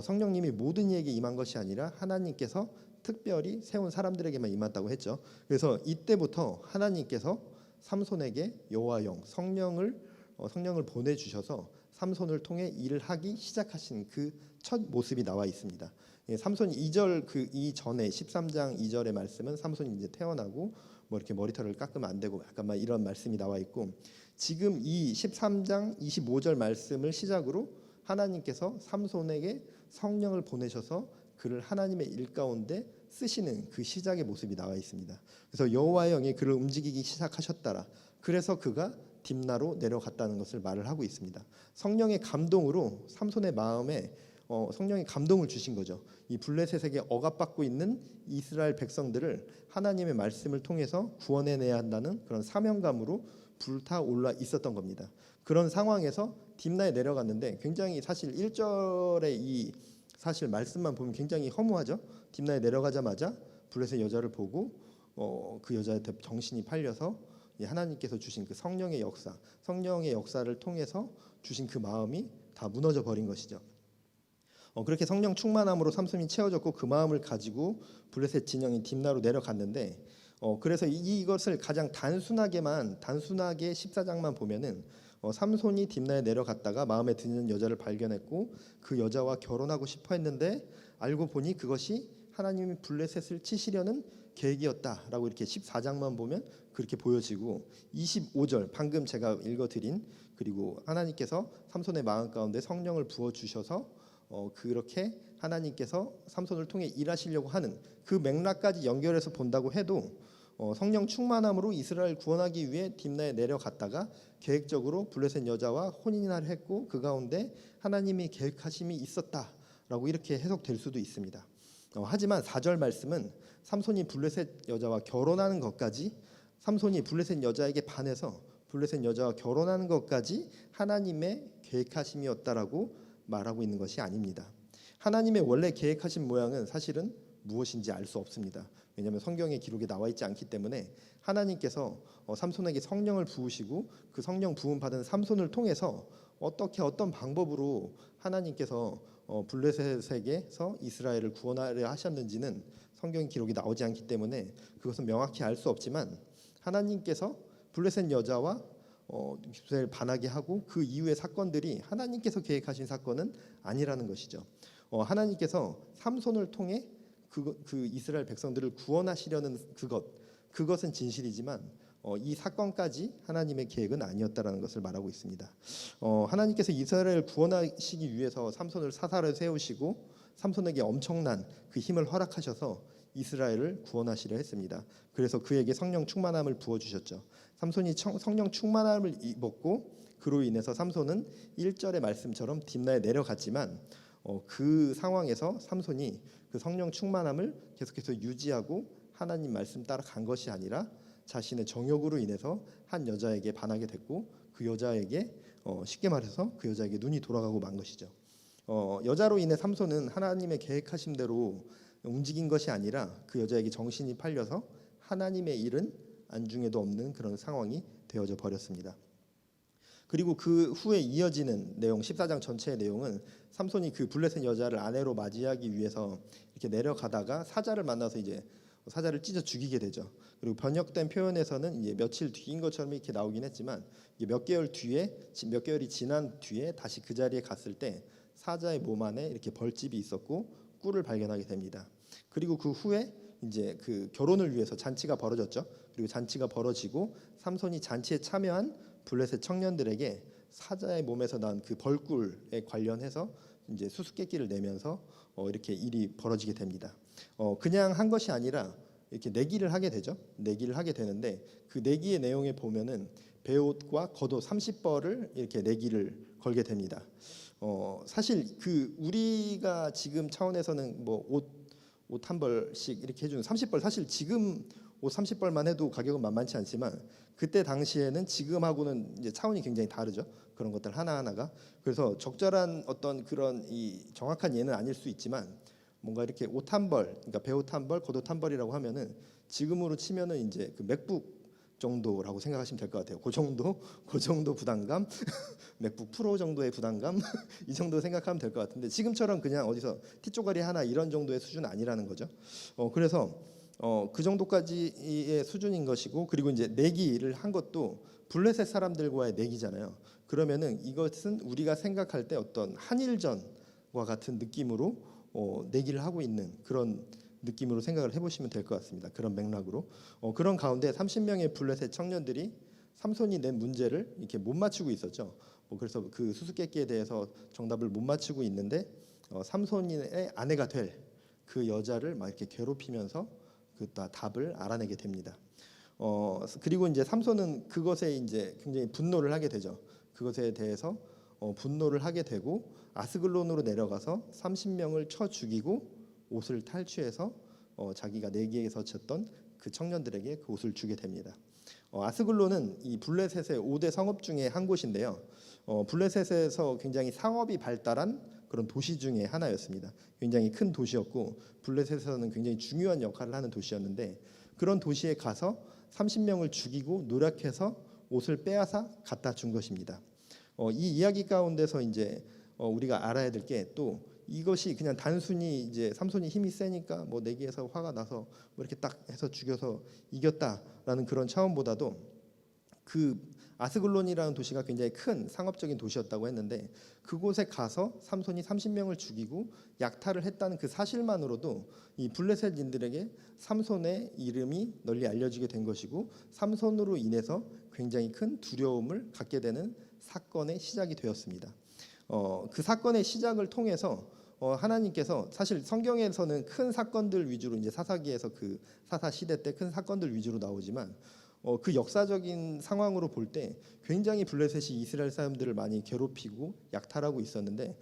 성령님이 모든 이에게 임한 것이 아니라 하나님께서 특별히 세운 사람들에게만 임했다고 했죠. 그래서 이때부터 하나님께서 삼손에게 여호와 영 성령을 보내 주셔서 삼손을 통해 일을 하기 시작하신 그 첫 모습이 나와 있습니다. 예, 삼손이 2절 그 이전에 13장 2절의 말씀은 삼손이 이제 태어나고 뭐 이렇게 머리털을 깎으면 안 되고 약간 막 이런 말씀이 나와 있고, 지금 이 13장 25절 말씀을 시작으로 하나님께서 삼손에게 성령을 보내셔서 그를 하나님의 일 가운데 쓰시는 그 시작의 모습이 나와 있습니다. 그래서 여호와의 영이 그를 움직이기 시작하셨더라. 그래서 그가 딥나로 내려갔다는 것을 말을 하고 있습니다. 성령의 감동으로 삼손의 마음에 성령의 감동을 주신 거죠. 이 블레셋에게 억압받고 있는 이스라엘 백성들을 하나님의 말씀을 통해서 구원해내야 한다는 그런 사명감으로 불타올라 있었던 겁니다. 그런 상황에서 딥나에 내려갔는데 굉장히 사실 1절의 이 사실 말씀만 보면 굉장히 허무하죠. 딥나에 내려가자마자 블레셋 여자를 보고 그 여자한테 정신이 팔려서 하나님께서 주신 그 성령의 역사를 통해서 주신 그 마음이 다 무너져 버린 것이죠. 그렇게 성령 충만함으로 삼손이 채워졌고 그 마음을 가지고 블레셋 진영인 딥나로 내려갔는데, 그래서 이것을 가장 단순하게 14장만 보면은 삼손이 딥나에 내려갔다가 마음에 드는 여자를 발견했고 그 여자와 결혼하고 싶어 했는데 알고 보니 그것이 하나님이 블레셋을 치시려는 계획이었다라고 이렇게 14장만 보면 그렇게 보여지고, 25절 방금 제가 읽어드린 그리고 하나님께서 삼손의 마음 가운데 성령을 부어주셔서 그렇게 하나님께서 삼손을 통해 일하시려고 하는 그 맥락까지 연결해서 본다고 해도 성령 충만함으로 이스라엘 구원하기 위해 딥나에 내려갔다가 계획적으로 블레셋 여자와 혼인을 했고 그 가운데 하나님이 계획하심이 있었다라고 이렇게 해석될 수도 있습니다. 하지만 4절 말씀은 삼손이 블레셋 여자와 결혼하는 것까지, 삼손이 블레셋 여자에게 반해서 블레셋 여자와 결혼하는 것까지 하나님의 계획하심이었다라고 말하고 있는 것이 아닙니다. 하나님의 원래 계획하신 모양은 사실은 무엇인지 알 수 없습니다. 왜냐하면 성경에 기록에 나와 있지 않기 때문에 하나님께서 삼손에게 성령을 부으시고 그 성령 부음 받은 삼손을 통해서 어떤 방법으로 하나님께서 블레셋에게서 이스라엘을 구원하려 하셨는지는 성경 기록이 나오지 않기 때문에 그것은 명확히 알 수 없지만, 하나님께서 블레셋 여자와 이스라엘 반하게 하고 그 이후의 사건들이 하나님께서 계획하신 사건은 아니라는 것이죠. 하나님께서 삼손을 통해 그 이스라엘 백성들을 구원하시려는 그것은 진실이지만 이 사건까지 하나님의 계획은 아니었다라는 것을 말하고 있습니다. 하나님께서 이스라엘을 구원하시기 위해서 삼손을 사사로 세우시고 삼손에게 엄청난 그 힘을 허락하셔서 이스라엘을 구원하시려 했습니다. 그래서 그에게 성령 충만함을 부어주셨죠. 삼손이 성령 충만함을 입었고 그로 인해서 삼손은 1절의 말씀처럼 딥나에 내려갔지만 그 상황에서 삼손이 그 성령 충만함을 계속해서 유지하고 하나님 말씀 따라 간 것이 아니라 자신의 정욕으로 인해서 한 여자에게 반하게 됐고 그 여자에게 쉽게 말해서 그 여자에게 눈이 돌아가고 만 것이죠. 여자로 인해 삼손은 하나님의 계획하신 대로 움직인 것이 아니라 그 여자에게 정신이 팔려서 하나님의 일은 안중에도 없는 그런 상황이 되어져 버렸습니다. 그리고 그 후에 이어지는 내용 14장 전체의 내용은 삼손이 그 블레셋 여자를 아내로 맞이하기 위해서 이렇게 내려가다가 사자를 만나서 이제 사자를 찢어 죽이게 되죠. 그리고 번역된 표현에서는 이제 며칠 뒤인 것처럼 이렇게 나오긴 했지만 이게 몇 개월이 지난 뒤에 다시 그 자리에 갔을 때 사자의 몸 안에 이렇게 벌집이 있었고 꿀을 발견하게 됩니다. 그리고 그 후에 이제 그 결혼을 위해서 잔치가 벌어졌죠. 그리고 잔치가 벌어지고 삼손이 잔치에 참여한 블레셋 청년들에게 사자의 몸에서 난 그 벌꿀에 관련해서 이제 수수께끼를 내면서 이렇게 일이 벌어지게 됩니다. 그냥 한 것이 아니라 이렇게 내기를 하게 되죠. 내기를 하게 되는데 그 내기의 내용에 보면은 베옷과 겉옷 30벌을 이렇게 내기를 걸게 됩니다. 사실 그 우리가 지금 차원에서는 뭐 옷 한 벌씩 이렇게 해주는 30벌, 사실 지금 옷 30벌만 해도 가격은 만만치 않지만 그때 당시에는 지금하고는 이제 차원이 굉장히 다르죠. 그런 것들 하나하나가. 그래서 적절한 어떤 그런 이 정확한 예는 아닐 수 있지만 뭔가 이렇게 옷 한 벌, 그러니까 베옷 한 벌, 겉옷 한 벌이라고 하면은 지금으로 치면은 이제 그 맥북 정도라고 생각하시면 될 것 같아요. 그 정도 부담감, 맥북 프로 정도의 부담감 이 정도 생각하면 될 것 같은데 지금처럼 그냥 어디서 티쪼가리 하나 이런 정도의 수준은 아니라는 거죠. 그래서 그 정도까지의 수준인 것이고 그리고 이제 내기를 한 것도 블레셋 사람들과의 내기잖아요. 그러면은 이것은 우리가 생각할 때 어떤 한일전과 같은 느낌으로 내기를 하고 있는 그런 느낌으로 생각을 해보시면 될 것 같습니다. 그런 맥락으로 그런 가운데 30명의 블레셋 청년들이 삼손이 낸 문제를 이렇게 못 맞추고 있었죠. 그래서 그 수수께끼에 대해서 정답을 못 맞추고 있는데 삼손의 아내가 될 그 여자를 막 이렇게 괴롭히면서 그 답을 알아내게 됩니다. 그리고 이제 삼손은 그것에 이제 굉장히 분노를 하게 되죠. 그것에 대해서 분노를 하게 되고 아스글론으로 내려가서 30명을 쳐 죽이고 옷을 탈취해서 자기가 내기에서 졌던 그 청년들에게 그 옷을 주게 됩니다. 아스글론은 이 블레셋의 5대 성읍 중에 한 곳인데요. 블레셋에서 굉장히 상업이 발달한 그런 도시 중에 하나였습니다. 굉장히 큰 도시였고 블레셋에서는 굉장히 중요한 역할을 하는 도시였는데 그런 도시에 가서 30명을 죽이고 노력해서 옷을 빼앗아 갖다 준 것입니다. 이 이야기 가운데서 이제 우리가 알아야 될 게 또 이것이 그냥 단순히 이제 삼손이 힘이 세니까 뭐 내기에서 화가 나서 뭐 이렇게 딱 해서 죽여서 이겼다라는 그런 차원보다도 그 아스글론이라는 도시가 굉장히 큰 상업적인 도시였다고 했는데 그곳에 가서 삼손이 30명을 죽이고 약탈을 했다는 그 사실만으로도 이 블레셋인들에게 삼손의 이름이 널리 알려지게 된 것이고 삼손으로 인해서 굉장히 큰 두려움을 갖게 되는 사건의 시작이 되었습니다. 그 사건의 시작을 통해서 하나님께서 사실 성경에서는 큰 사건들 위주로 이제 사사기에서 그 사사 시대 때 큰 사건들 위주로 나오지만 그 역사적인 상황으로 볼 때 굉장히 블레셋이 이스라엘 사람들을 많이 괴롭히고 약탈하고 있었는데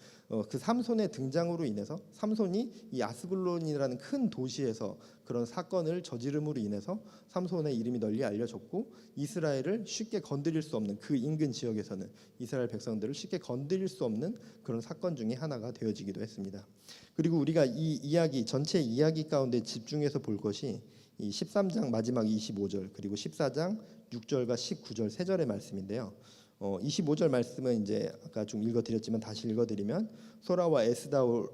그 삼손의 등장으로 인해서 삼손이 이 아스글론이라는 큰 도시에서 그런 사건을 저지름으로 인해서 삼손의 이름이 널리 알려졌고 이스라엘을 쉽게 건드릴 수 없는 그 인근 지역에서는 이스라엘 백성들을 쉽게 건드릴 수 없는 그런 사건 중에 하나가 되어지기도 했습니다. 그리고 우리가 이 이야기 전체 이야기 가운데 집중해서 볼 것이 이 13장 마지막 25절 그리고 14장 6절과 19절 세 절의 말씀인데요. 25절 말씀은 이제 아까 좀 읽어드렸지만 다시 읽어드리면 소라와 에스다올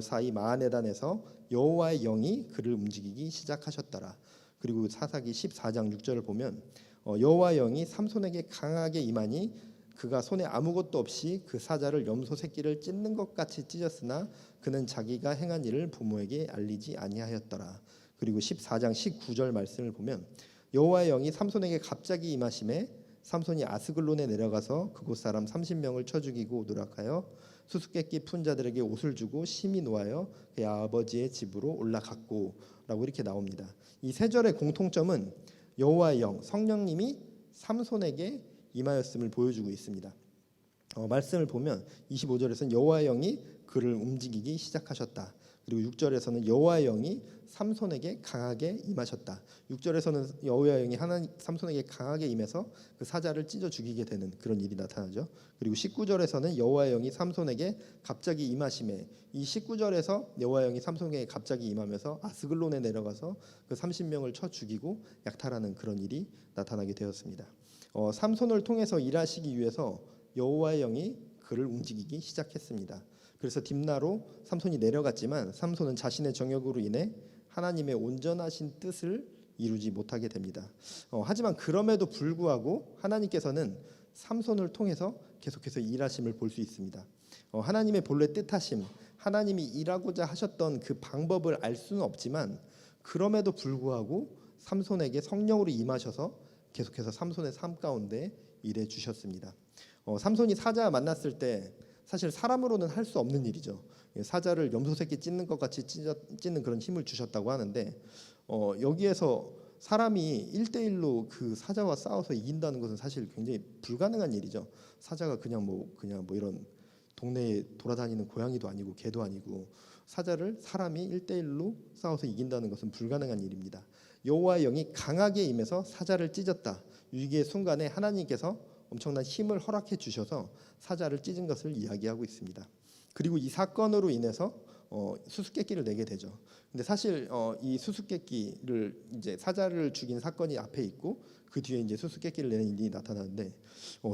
사이 마하네단에서 여호와의 영이 그를 움직이기 시작하셨더라. 그리고 사사기 14장 6절을 보면 여호와의 영이 삼손에게 강하게 임하니 그가 손에 아무것도 없이 그 사자를 염소 새끼를 찢는 것 같이 찢었으나 그는 자기가 행한 일을 부모에게 알리지 아니하였더라. 그리고 14장 19절 말씀을 보면 여호와의 영이 삼손에게 갑자기 임하심에 삼손이 아스글론에 내려가서 그곳 사람 30명을 쳐 죽이고 노력하여 수수께끼 푼 자들에게 옷을 주고 심히 노하여 그의 아버지의 집으로 올라갔고 라고 이렇게 나옵니다. 이 세 절의 공통점은 여호와의 영, 성령님이 삼손에게 임하였음을 보여주고 있습니다. 말씀을 보면 25절에서는 여호와의 영이 그를 움직이기 시작하셨다. 그리고 6절에서는 여호와의 영이 삼손에게 강하게 임하셨다. 6절에서는 여호와의 영이 삼손에게 강하게 임해서 그 사자를 찢어 죽이게 되는 그런 일이 나타나죠. 그리고 19절에서는 여호와의 영이 삼손에게 갑자기 임하심에 이 19절에서 여호와의 영이 삼손에게 갑자기 임하면서 아스글론에 내려가서 그 30명을 쳐 죽이고 약탈하는 그런 일이 나타나게 되었습니다. 삼손을 통해서 일하시기 위해서 여호와의 영이 그를 움직이기 시작했습니다. 그래서 딥나로 삼손이 내려갔지만 삼손은 자신의 정욕으로 인해 하나님의 온전하신 뜻을 이루지 못하게 됩니다. 하지만 그럼에도 불구하고 하나님께서는 삼손을 통해서 계속해서 일하심을 볼 수 있습니다. 하나님의 본래 뜻하심, 하나님이 일하고자 하셨던 그 방법을 알 수는 없지만 그럼에도 불구하고 삼손에게 성령으로 임하셔서 계속해서 삼손의 삶 가운데 일해 주셨습니다. 삼손이 사자 만났을 때 사실 사람으로는 할 수 없는 일이죠. 사자를 염소 새끼 찢는 것 같이 찢는 그런 힘을 주셨다고 하는데 여기에서 사람이 1대1로 그 사자와 싸워서 이긴다는 것은 사실 굉장히 불가능한 일이죠. 사자가 그냥 뭐 이런 동네에 돌아다니는 고양이도 아니고 개도 아니고 사자를 사람이 1대1로 싸워서 이긴다는 것은 불가능한 일입니다. 여호와의 영이 강하게 임해서 사자를 찢었다. 위기의 순간에 하나님께서 엄청난 힘을 허락해 주셔서 사자를 찢은 것을 이야기하고 있습니다. 그리고 이 사건으로 인해서 수수께끼를 내게 되죠. 근데 사실 이 수수께끼를 이제 사자를 죽인 사건이 앞에 있고 그 뒤에 이제 수수께끼를 내는 일이 나타나는데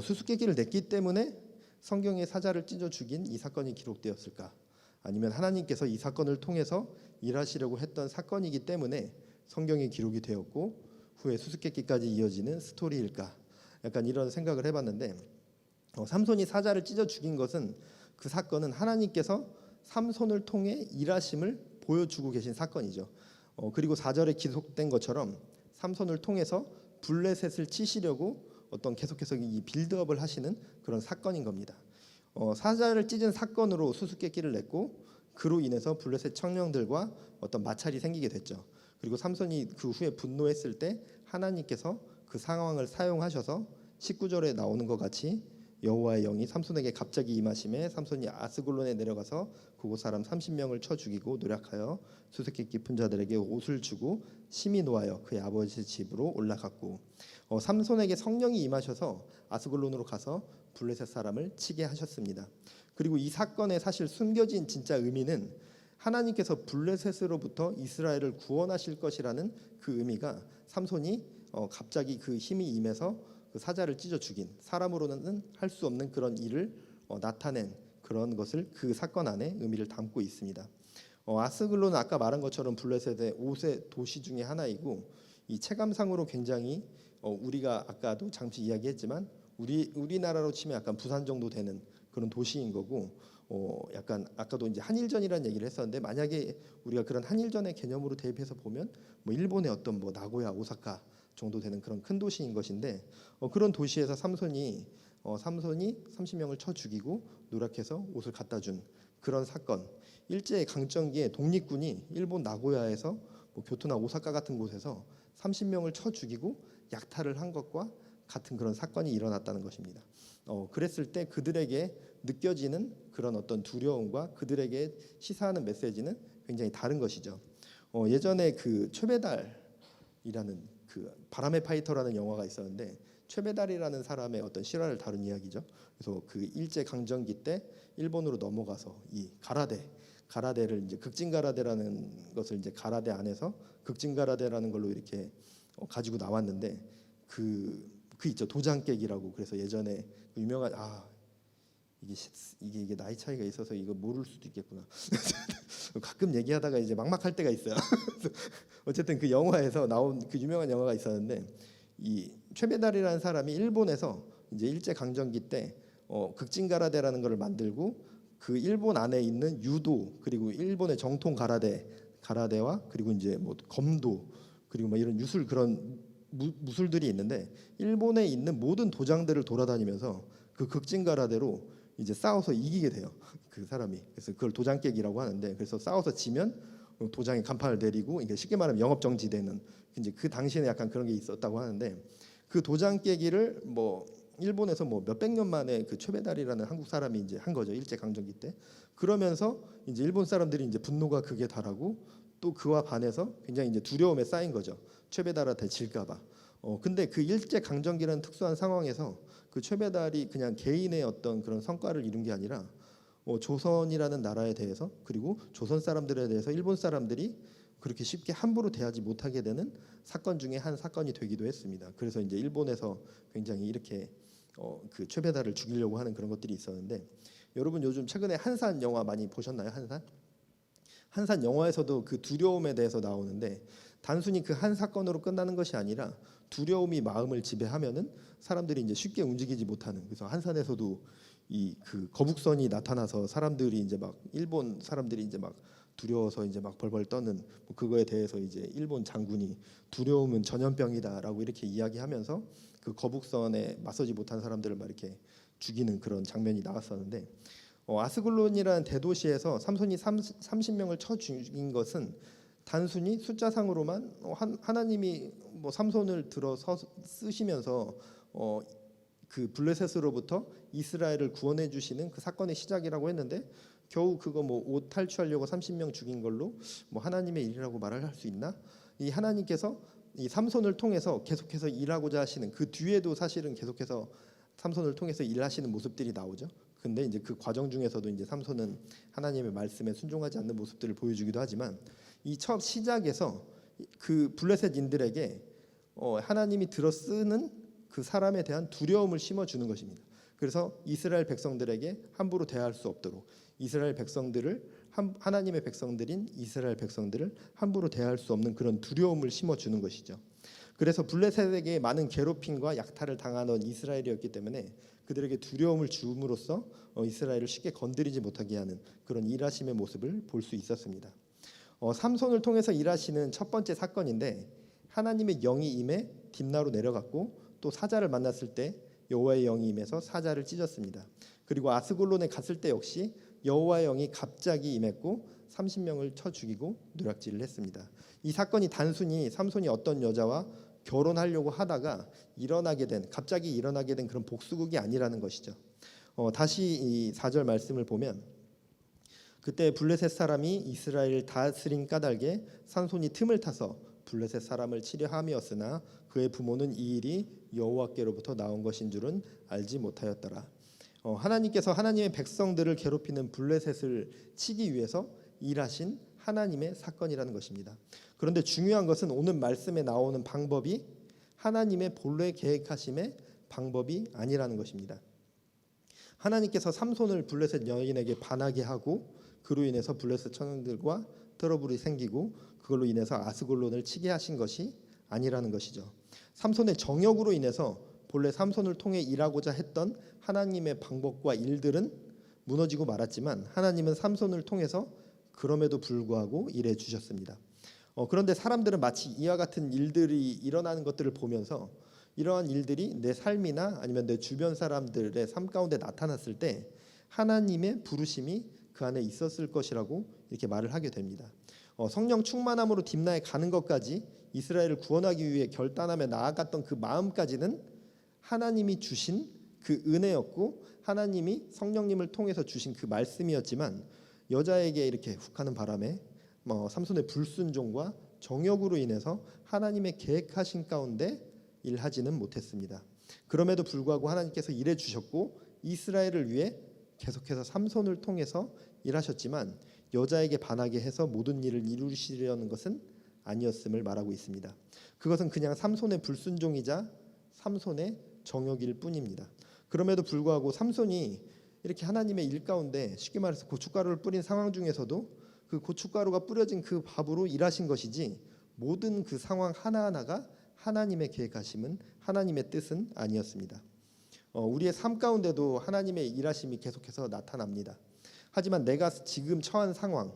수수께끼를 냈기 때문에 성경에 사자를 찢어 죽인 이 사건이 기록되었을까? 아니면 하나님께서 이 사건을 통해서 일하시려고 했던 사건이기 때문에 성경에 기록이 되었고 후에 수수께끼까지 이어지는 스토리일까? 약간 이런 생각을 해봤는데 삼손이 사자를 찢어 죽인 것은 그 사건은 하나님께서 삼손을 통해 일하심을 보여주고 계신 사건이죠. 그리고 4절에 기록된 것처럼 삼손을 통해서 블레셋을 치시려고 어떤 계속해서 이 빌드업을 하시는 그런 사건인 겁니다. 사자를 찢은 사건으로 수수께끼를 냈고 그로 인해서 블레셋 청년들과 어떤 마찰이 생기게 됐죠. 그리고 삼손이 그 후에 분노했을 때 하나님께서 그 상황을 사용하셔서 19절에 나오는 것 같이 여호와의 영이 삼손에게 갑자기 임하심에 삼손이 아스글론에 내려가서 그곳 사람 30명을 쳐 죽이고 노략하여 수수께끼 깊은 자들에게 옷을 주고 심히 노하여 그의 아버지 집으로 올라갔고 삼손에게 성령이 임하셔서 아스글론으로 가서 블레셋 사람을 치게 하셨습니다. 그리고 이 사건의 사실 숨겨진 진짜 의미는 하나님께서 블레셋으로부터 이스라엘을 구원하실 것이라는 그 의미가 삼손이 갑자기 그 힘이 임해서 그 사자를 찢어 죽인 사람으로는 할 수 없는 그런 일을 나타낸 그런 것을 그 사건 안에 의미를 담고 있습니다. 아스글론은 아까 말한 것처럼 블레셋의 5세 도시 중에 하나이고 이 체감상으로 굉장히 우리가 아까도 잠시 이야기했지만 우리나라로 치면 약간 부산 정도 되는 그런 도시인 거고 약간 아까도 이제 한일전이라는 얘기를 했었는데 만약에 우리가 그런 한일전의 개념으로 대입해서 보면 뭐 일본의 어떤 뭐 나고야, 오사카 정도 되는 그런 큰 도시인 것인데 그런 도시에서 삼손이 30명을 쳐 죽이고 노력해서 옷을 갖다 준 그런 사건. 일제 강점기에 독립군이 일본 나고야에서 뭐 교토나 오사카 같은 곳에서 30명을 쳐 죽이고 약탈을 한 것과 같은 그런 사건이 일어났다는 것입니다. 그랬을 때 그들에게 느껴지는 그런 어떤 두려움과 그들에게 시사하는 메시지는 굉장히 다른 것이죠. 예전에 그 최배달이라는 그 바람의 파이터라는 영화가 있었는데 최배달이라는 사람의 어떤 실화를 다룬 이야기죠. 그래서 그 일제 강점기 때 일본으로 넘어가서 이 가라데를 이제 극진가라데라는 것을 이제 가라데 안에서 극진가라데라는 걸로 이렇게 가지고 나왔는데 그 있죠 도장 깨기라고. 그래서 예전에 그 유명한 이게 나이 차이가 있어서 이거 모를 수도 있겠구나. 가끔 얘기하다가 이제 막막할 때가 있어요. 어쨌든 그 영화에서 나온 그 유명한 영화가 있었는데 이 최배달이라는 사람이 일본에서 이제 일제 강점기 때 극진가라데라는 것을 만들고 그 일본 안에 있는 유도 그리고 일본의 정통 가라데와 그리고 이제 뭐 검도 그리고 뭐 이런 유술 그런 무술들이 있는데 일본에 있는 모든 도장들을 돌아다니면서 그 극진가라데로 이제 싸워서 이기게 돼요. 그 사람이. 그래서 그걸 도장 깨기라고 하는데 그래서 싸워서 지면 도장에 간판을 내리고 이게 쉽게 말하면 영업 정지되는 이제 그 당시에는 약간 그런 게 있었다고 하는데 그 도장 깨기를 뭐 일본에서 뭐 몇백 년 만에 그 최배달이라는 한국 사람이 이제 한 거죠. 일제 강점기 때. 그러면서 이제 일본 사람들이 이제 분노가 극에 달하고 또 그와 반해서 굉장히 이제 두려움에 쌓인 거죠. 최배달한테 질까봐. 근데 그 일제 강점기라는 특수한 상황에서 그 최배달이 그냥 개인의 어떤 그런 성과를 이룬 게 아니라 조선이라는 나라에 대해서 그리고 조선 사람들에 대해서 일본 사람들이 그렇게 쉽게 함부로 대하지 못하게 되는 사건 중에 한 사건이 되기도 했습니다. 그래서 이제 일본에서 굉장히 이렇게 그 최배달을 죽이려고 하는 그런 것들이 있었는데 여러분 요즘 최근에 한산 영화 많이 보셨나요? 한산 영화에서도 그 두려움에 대해서 나오는데 단순히 그 한 사건으로 끝나는 것이 아니라 두려움이 마음을 지배하면은 사람들이 이제 쉽게 움직이지 못하는. 그래서 한산에서도 이 그 거북선이 나타나서 사람들이 이제 막 일본 사람들이 이제 막 두려워서 이제 막 벌벌 떠는 뭐 그거에 대해서 이제 일본 장군이 두려움은 전염병이다라고 이렇게 이야기하면서 그 거북선에 맞서지 못한 사람들을 막 이렇게 죽이는 그런 장면이 나왔었는데 아스글론이라는 대도시에서 삼손이 30명을 쳐 죽인 것은 단순히 숫자상으로만 하나님이 뭐 삼손을 들어서 쓰시면서 그 블레셋으로부터 이스라엘을 구원해 주시는 그 사건의 시작이라고 했는데 겨우 그거 뭐 옷 탈취하려고 30명 죽인 걸로 뭐 하나님의 일이라고 말을 할 수 있나? 이 하나님께서 이 삼손을 통해서 계속해서 일하고자 하시는 그 뒤에도 사실은 계속해서 삼손을 통해서 일하시는 모습들이 나오죠. 근데 이제 그 과정 중에서도 이제 삼손은 하나님의 말씀에 순종하지 않는 모습들을 보여주기도 하지만 이 첫 시작에서 그 블레셋인들에게 하나님이 들어 쓰는 그 사람에 대한 두려움을 심어주는 것입니다. 그래서 이스라엘 백성들에게 함부로 대할 수 없도록 이스라엘 백성들을 하나님의 백성들인 이스라엘 백성들을 함부로 대할 수 없는 그런 두려움을 심어주는 것이죠. 그래서 블레셋에게 많은 괴롭힘과 약탈을 당하던 이스라엘이었기 때문에 그들에게 두려움을 주음으로써 이스라엘을 쉽게 건드리지 못하게 하는 그런 일하심의 모습을 볼 수 있었습니다. 삼손을 통해서 일하시는 첫 번째 사건인데 하나님의 영이 임해 딥나로 내려갔고 또 사자를 만났을 때 여호와의 영이 임해서 사자를 찢었습니다. 그리고 아스골론에 갔을 때 역시 여호와의 영이 갑자기 임했고 30명을 쳐 죽이고 누락질을 했습니다. 이 사건이 단순히 삼손이 어떤 여자와 결혼하려고 하다가 갑자기 일어나게 된 그런 복수극이 아니라는 것이죠. 다시 이 4절 말씀을 보면 그때 블레셋 사람이 이스라엘을 다스린 까닭에 삼손이 틈을 타서 블레셋 사람을 치려 함이었으나 그의 부모는 이 일이 여호와께로부터 나온 것인 줄은 알지 못하였더라. 하나님께서 하나님의 백성들을 괴롭히는 블레셋을 치기 위해서 일하신 하나님의 사건이라는 것입니다. 그런데 중요한 것은 오늘 말씀에 나오는 방법이 하나님의 본래 계획하심의 방법이 아니라는 것입니다. 하나님께서 삼손을 블레셋 여인에게 반하게 하고 그로 인해서 블레셋 천성들과 트러블이 생기고 그걸로 인해서 아스골론을 치게 하신 것이 아니라는 것이죠. 삼손의 정욕으로 인해서 본래 삼손을 통해 일하고자 했던 하나님의 방법과 일들은 무너지고 말았지만 하나님은 삼손을 통해서 그럼에도 불구하고 일해 주셨습니다. 그런데 사람들은 마치 이와 같은 일들이 일어나는 것들을 보면서 이러한 일들이 내 삶이나 아니면 내 주변 사람들의 삶 가운데 나타났을 때 하나님의 부르심이 그 안에 있었을 것이라고 이렇게 말을 하게 됩니다. 성령 충만함으로 딥나에 가는 것까지 이스라엘을 구원하기 위해 결단하며 나아갔던 그 마음까지는 하나님이 주신 그 은혜였고 하나님이 성령님을 통해서 주신 그 말씀이었지만 여자에게 이렇게 훅하는 바람에 삼손의 불순종과 정욕으로 인해서 하나님의 계획하신 가운데 일하지는 못했습니다. 그럼에도 불구하고 하나님께서 일해 주셨고 이스라엘을 위해 계속해서 삼손을 통해서 일하셨지만 여자에게 반하게 해서 모든 일을 이루시려는 것은 아니었음을 말하고 있습니다. 그것은 그냥 삼손의 불순종이자 삼손의 정욕일 뿐입니다. 그럼에도 불구하고 삼손이 이렇게 하나님의 일 가운데 쉽게 말해서 고춧가루를 뿌린 상황 중에서도 그 고춧가루가 뿌려진 그 밥으로 일하신 것이지 모든 그 상황 하나하나가 하나님의 계획하심은 하나님의 뜻은 아니었습니다. 우리의 삶 가운데도 하나님의 일하심이 계속해서 나타납니다. 하지만 내가 지금 처한 상황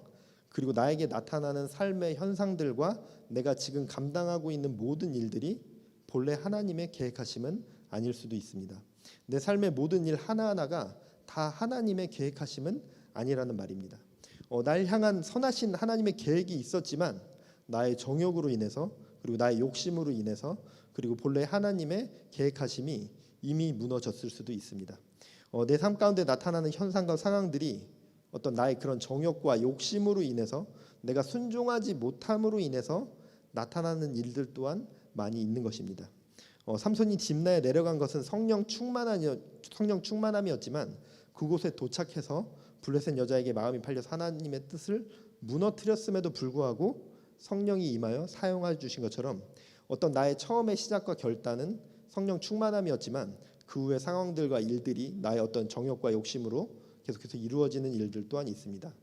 그리고 나에게 나타나는 삶의 현상들과 내가 지금 감당하고 있는 모든 일들이 본래 하나님의 계획하심은 아닐 수도 있습니다. 내 삶의 모든 일 하나하나가 다 하나님의 계획하심은 아니라는 말입니다. 날 향한 선하신 하나님의 계획이 있었지만 나의 정욕으로 인해서 그리고 나의 욕심으로 인해서 그리고 본래 하나님의 계획하심이 이미 무너졌을 수도 있습니다. 내 삶 가운데 나타나는 현상과 상황들이 어떤 나의 그런 정욕과 욕심으로 인해서 내가 순종하지 못함으로 인해서 나타나는 일들 또한 많이 있는 것입니다. 삼손이 딥나에 내려간 것은 성령 충만함이었지만 그곳에 도착해서 블레셋 여자에게 마음이 팔려서 하나님의 뜻을 무너뜨렸음에도 불구하고 성령이 임하여 사용해 주신 것처럼 어떤 나의 처음의 시작과 결단은 성령 충만함이었지만 그 후의 상황들과 일들이 나의 어떤 정욕과 욕심으로 계속해서 이루어지는 일들 또한 있습니다.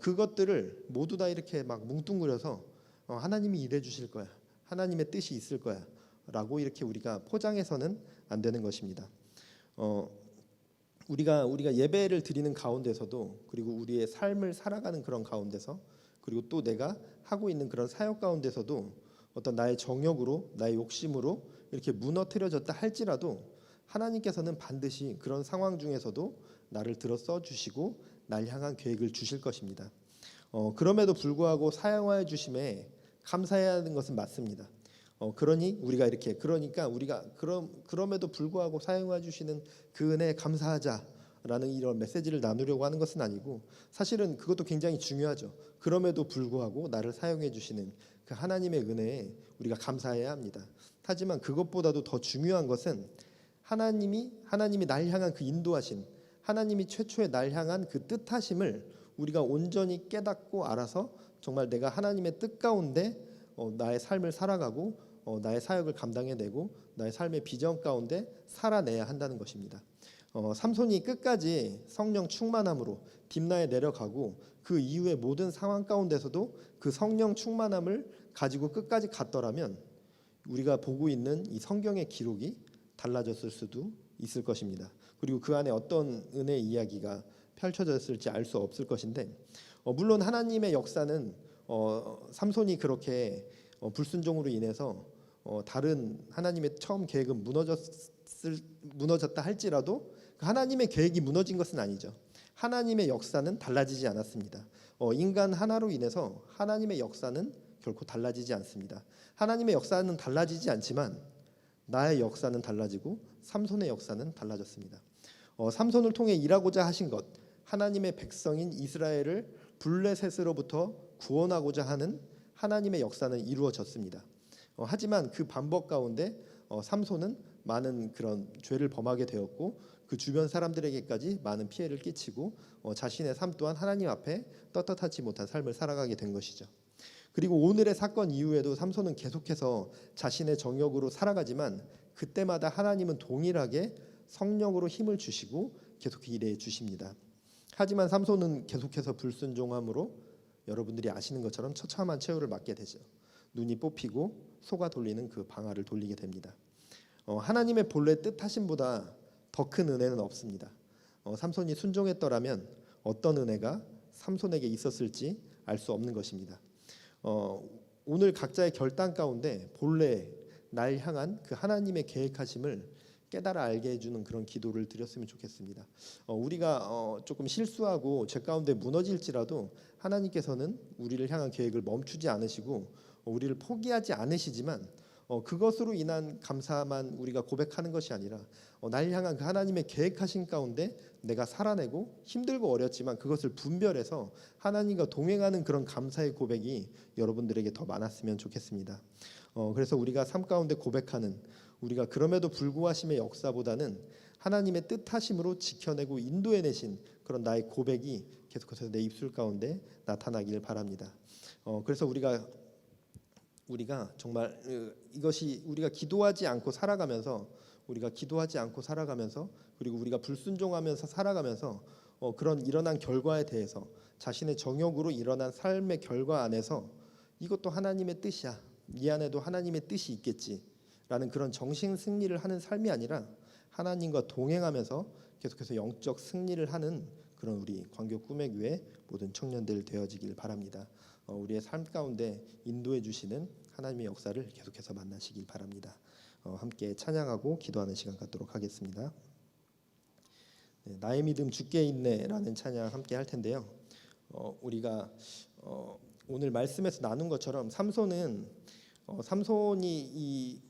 그것들을 모두 다 이렇게 막 뭉뚱그려서 하나님이 일해 주실 거야, 하나님의 뜻이 있을 거야 라고 이렇게 우리가 포장해서는 안 되는 것입니다. 우리가 예배를 드리는 가운데서도 그리고 우리의 삶을 살아가는 그런 가운데서 그리고 또 내가 하고 있는 그런 사역 가운데서도 어떤 나의 정욕으로 나의 욕심으로 이렇게 무너뜨려졌다 할지라도 하나님께서는 반드시 그런 상황 중에서도 나를 들어 써주시고 날 향한 계획을 주실 것입니다. 그럼에도 불구하고 사용하여 주심에 감사해야 하는 것은 맞습니다. 그러니까 우리가 그럼에도 불구하고 사용해 주시는 그 은혜에 감사하자라는 이런 메시지를 나누려고 하는 것은 아니고 사실은 그것도 굉장히 중요하죠. 그럼에도 불구하고 나를 사용해 주시는 그 하나님의 은혜에 우리가 감사해야 합니다. 하지만 그것보다도 더 중요한 것은 하나님이 날 향한 그 인도하신 하나님이 최초에 날 향한 그 뜻하심을 우리가 온전히 깨닫고 알아서 정말 내가 하나님의 뜻 가운데 나의 삶을 살아가고 나의 사역을 감당해내고 나의 삶의 비전 가운데 살아내야 한다는 것입니다. 삼손이 끝까지 성령 충만함으로 딥나에 내려가고 그 이후의 모든 상황 가운데서도 그 성령 충만함을 가지고 끝까지 갔더라면 우리가 보고 있는 이 성경의 기록이 달라졌을 수도 있을 것입니다. 그리고 그 안에 어떤 은혜의 이야기가 펼쳐졌을지 알 수 없을 것인데, 물론 하나님의 역사는 삼손이 그렇게 불순종으로 인해서 다른 하나님의 처음 계획은 무너졌다 할지라도 하나님의 계획이 무너진 것은 아니죠. 하나님의 역사는 달라지지 않았습니다. 인간 하나로 인해서 하나님의 역사는 결코 달라지지 않습니다. 하나님의 역사는 달라지지 않지만 나의 역사는 달라지고 삼손의 역사는 달라졌습니다. 삼손을 통해 일하고자 하신 것, 하나님의 백성인 이스라엘을 블레셋으로부터 구원하고자 하는 하나님의 역사는 이루어졌습니다. 하지만 그 반복 가운데 삼손은 많은 그런 죄를 범하게 되었고 그 주변 사람들에게까지 많은 피해를 끼치고 자신의 삶 또한 하나님 앞에 떳떳하지 못한 삶을 살아가게 된 것이죠. 그리고 오늘의 사건 이후에도 삼손은 계속해서 자신의 정욕으로 살아가지만 그때마다 하나님은 동일하게 성령으로 힘을 주시고 계속 일해 주십니다. 하지만 삼손은 계속해서 불순종함으로 여러분들이 아시는 것처럼 처참한 최후를 맞게 되죠. 눈이 뽑히고 소가 돌리는 그 방아를 돌리게 됩니다. 하나님의 본래 뜻하심보다 더 큰 은혜는 없습니다. 삼손이 순종했더라면 어떤 은혜가 삼손에게 있었을지 알 수 없는 것입니다. 오늘 각자의 결단 가운데 본래 날 향한 그 하나님의 계획하심을 깨달아 알게 해주는 그런 기도를 드렸으면 좋겠습니다. 우리가 조금 실수하고 죄 가운데 무너질지라도 하나님께서는 우리를 향한 계획을 멈추지 않으시고 우리를 포기하지 않으시지만 그것으로 인한 감사만 우리가 고백하는 것이 아니라 날 향한 그 하나님의 계획하신 가운데 내가 살아내고 힘들고 어렵지만 그것을 분별해서 하나님과 동행하는 그런 감사의 고백이 여러분들에게 더 많았으면 좋겠습니다. 그래서 우리가 삶 가운데 고백하는 우리가 그럼에도 불구하심의 역사보다는 하나님의 뜻하심으로 지켜내고 인도해내신 그런 나의 고백이 계속해서 내 입술 가운데 나타나기를 바랍니다. 그래서 우리가 정말 이것이 우리가 기도하지 않고 살아가면서 그리고 우리가 불순종하면서 살아가면서 그런 일어난 결과에 대해서 자신의 정욕으로 일어난 삶의 결과 안에서 이것도 하나님의 뜻이야, 이 안에도 하나님의 뜻이 있겠지라는 그런 정신 승리를 하는 삶이 아니라 하나님과 동행하면서 계속해서 영적 승리를 하는 그런 우리 광교 꿈의 교회 모든 청년들 되어지길 바랍니다. 우리의 삶 가운데 인도해 주시는 하나님의 역사를 계속해서 만나시길 바랍니다. 함께 찬양하고 기도하는 시간 갖도록 하겠습니다. 나의 믿음 주께 있네라는 찬양 함께 할 텐데요. 우리가 오늘 말씀에서 나눈 것처럼 삼손이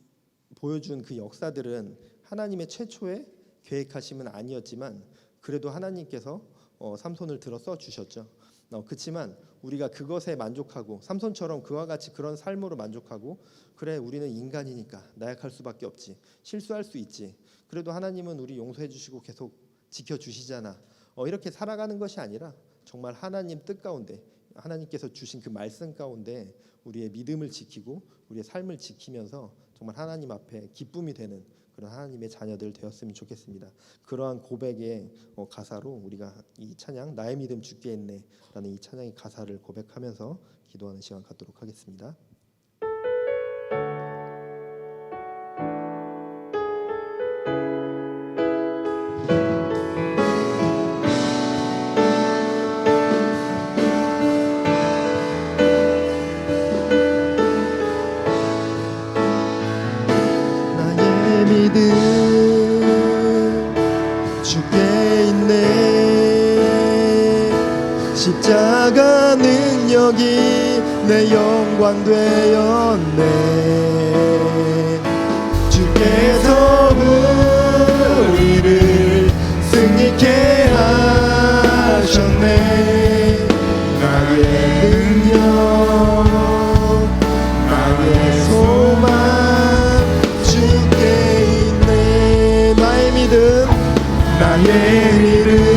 보여준 그 역사들은 하나님의 최초의 계획하심은 아니었지만 그래도 하나님께서 삼손을 들어 써 주셨죠. 그렇지만 우리가 그것에 만족하고 삼손처럼 그와 같이 그런 삶으로 만족하고 그래 우리는 인간이니까 나약할 수밖에 없지, 실수할 수 있지, 그래도 하나님은 우리 용서해 주시고 계속 지켜주시잖아, 이렇게 살아가는 것이 아니라 정말 하나님 뜻 가운데 하나님께서 주신 그 말씀 가운데 우리의 믿음을 지키고 우리의 삶을 지키면서 정말 하나님 앞에 기쁨이 되는 그런 하나님의 자녀들 되었으면 좋겠습니다. 그러한 고백의 가사로 우리가 이 찬양 나의 믿음 주께 있네 라는 이 찬양의 가사를 고백하면서 기도하는 시간 갖도록 하겠습니다. 믿음 주께 있네. 십자가 능력이 내 영광 되었네. 주께서 우리를 승리케 하셨네. 나의 능력 나의 소망 나의 믿음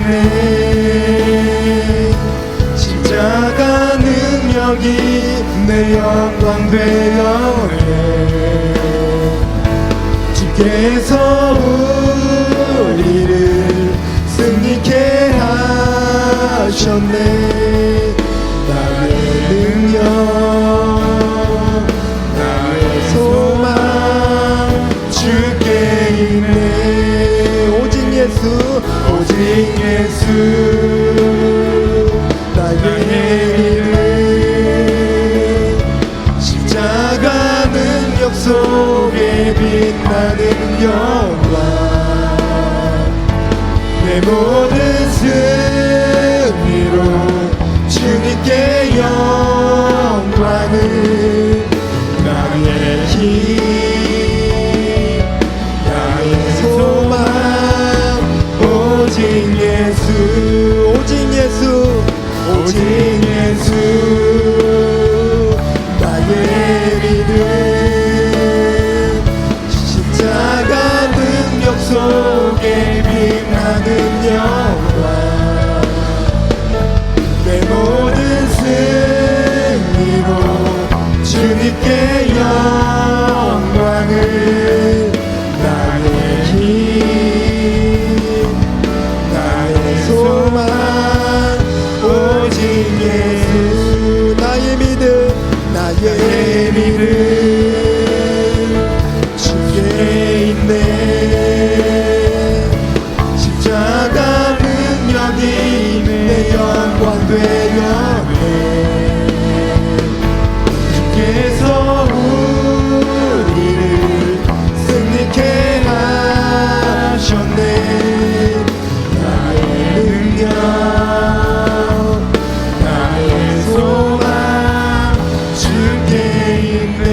있네. 십자가 능력이 내 영광 되었네. 주께서 우리를 승리케 하셨네. 나의 능력, 나의 소망 주께 있네. 오직 예수, 오직 예수, 나의 믿음. 십자가 능력 속에 빛나는 영광, 내 모든 승리로 주님께 영광을. 나의 힘, 나의 소망, 오직 예수, 오직 예수, 오직 예수, 나의 믿음. 십자가 능력 속에 빛나는 영광, 내 모든 승리로 주님께 영광을. 나의 힘, 나의 소망, 오직 예수. 나의 믿음, 나의 믿음 주께 있네. 십자가 능력이 내 영광 되었네. 주께서 우리를 승리케 하셨네. 나의 능력, 나의 소망 주께 있네.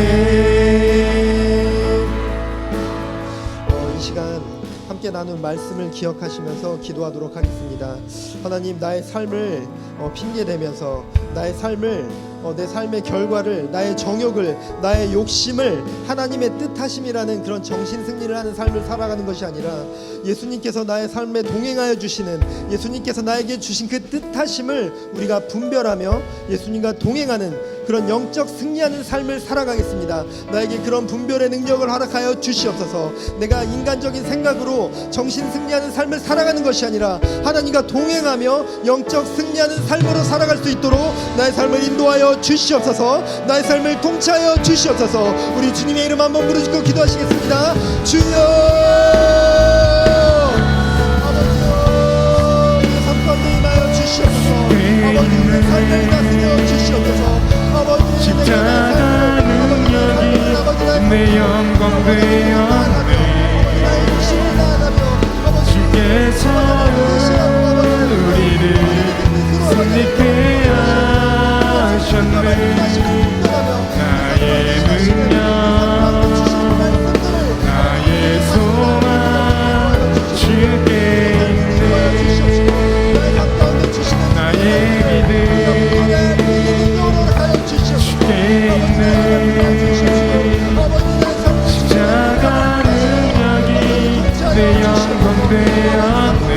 이 시간 함께 나눈 말씀을 기억하시면서 기도하도록 하겠습니다. 하나님, 나의 삶을 핑계대면서 나의 삶을 내 삶의 결과를, 나의 정욕을, 나의 욕심을 하나님의 뜻하심이라는 그런 정신승리를 하는 삶을 살아가는 것이 아니라 예수님께서 나의 삶에 동행하여 주시는, 예수님께서 나에게 주신 그 뜻하심을 우리가 분별하며 예수님과 동행하는 그런 영적 승리하는 삶을 살아가겠습니다. 나에게 그런 분별의 능력을 허락하여 주시옵소서. 내가 인간적인 생각으로 정신 승리하는 삶을 살아가는 것이 아니라 하나님과 동행하며 영적 승리하는 삶으로 살아갈 수 있도록 나의 삶을 인도하여 주시옵소서. 나의 삶을 통치하여 주시옵소서. 우리 주님의 이름 한번 부르짖고 기도하시겠습니다. 주여, 아버지여, 내 삶 가운데 임하여 주시옵소서. 아버지, 내 삶을 다스려 주시옵소서. 아버지, 십자가 능력이 내 영광 되었네. 주께서 우리를 승리케 하셨네. 나의 능력, 나의 소망 주께 있네. 나의 믿음 주께 있네. 십자가 능력이 내 영광 되었네.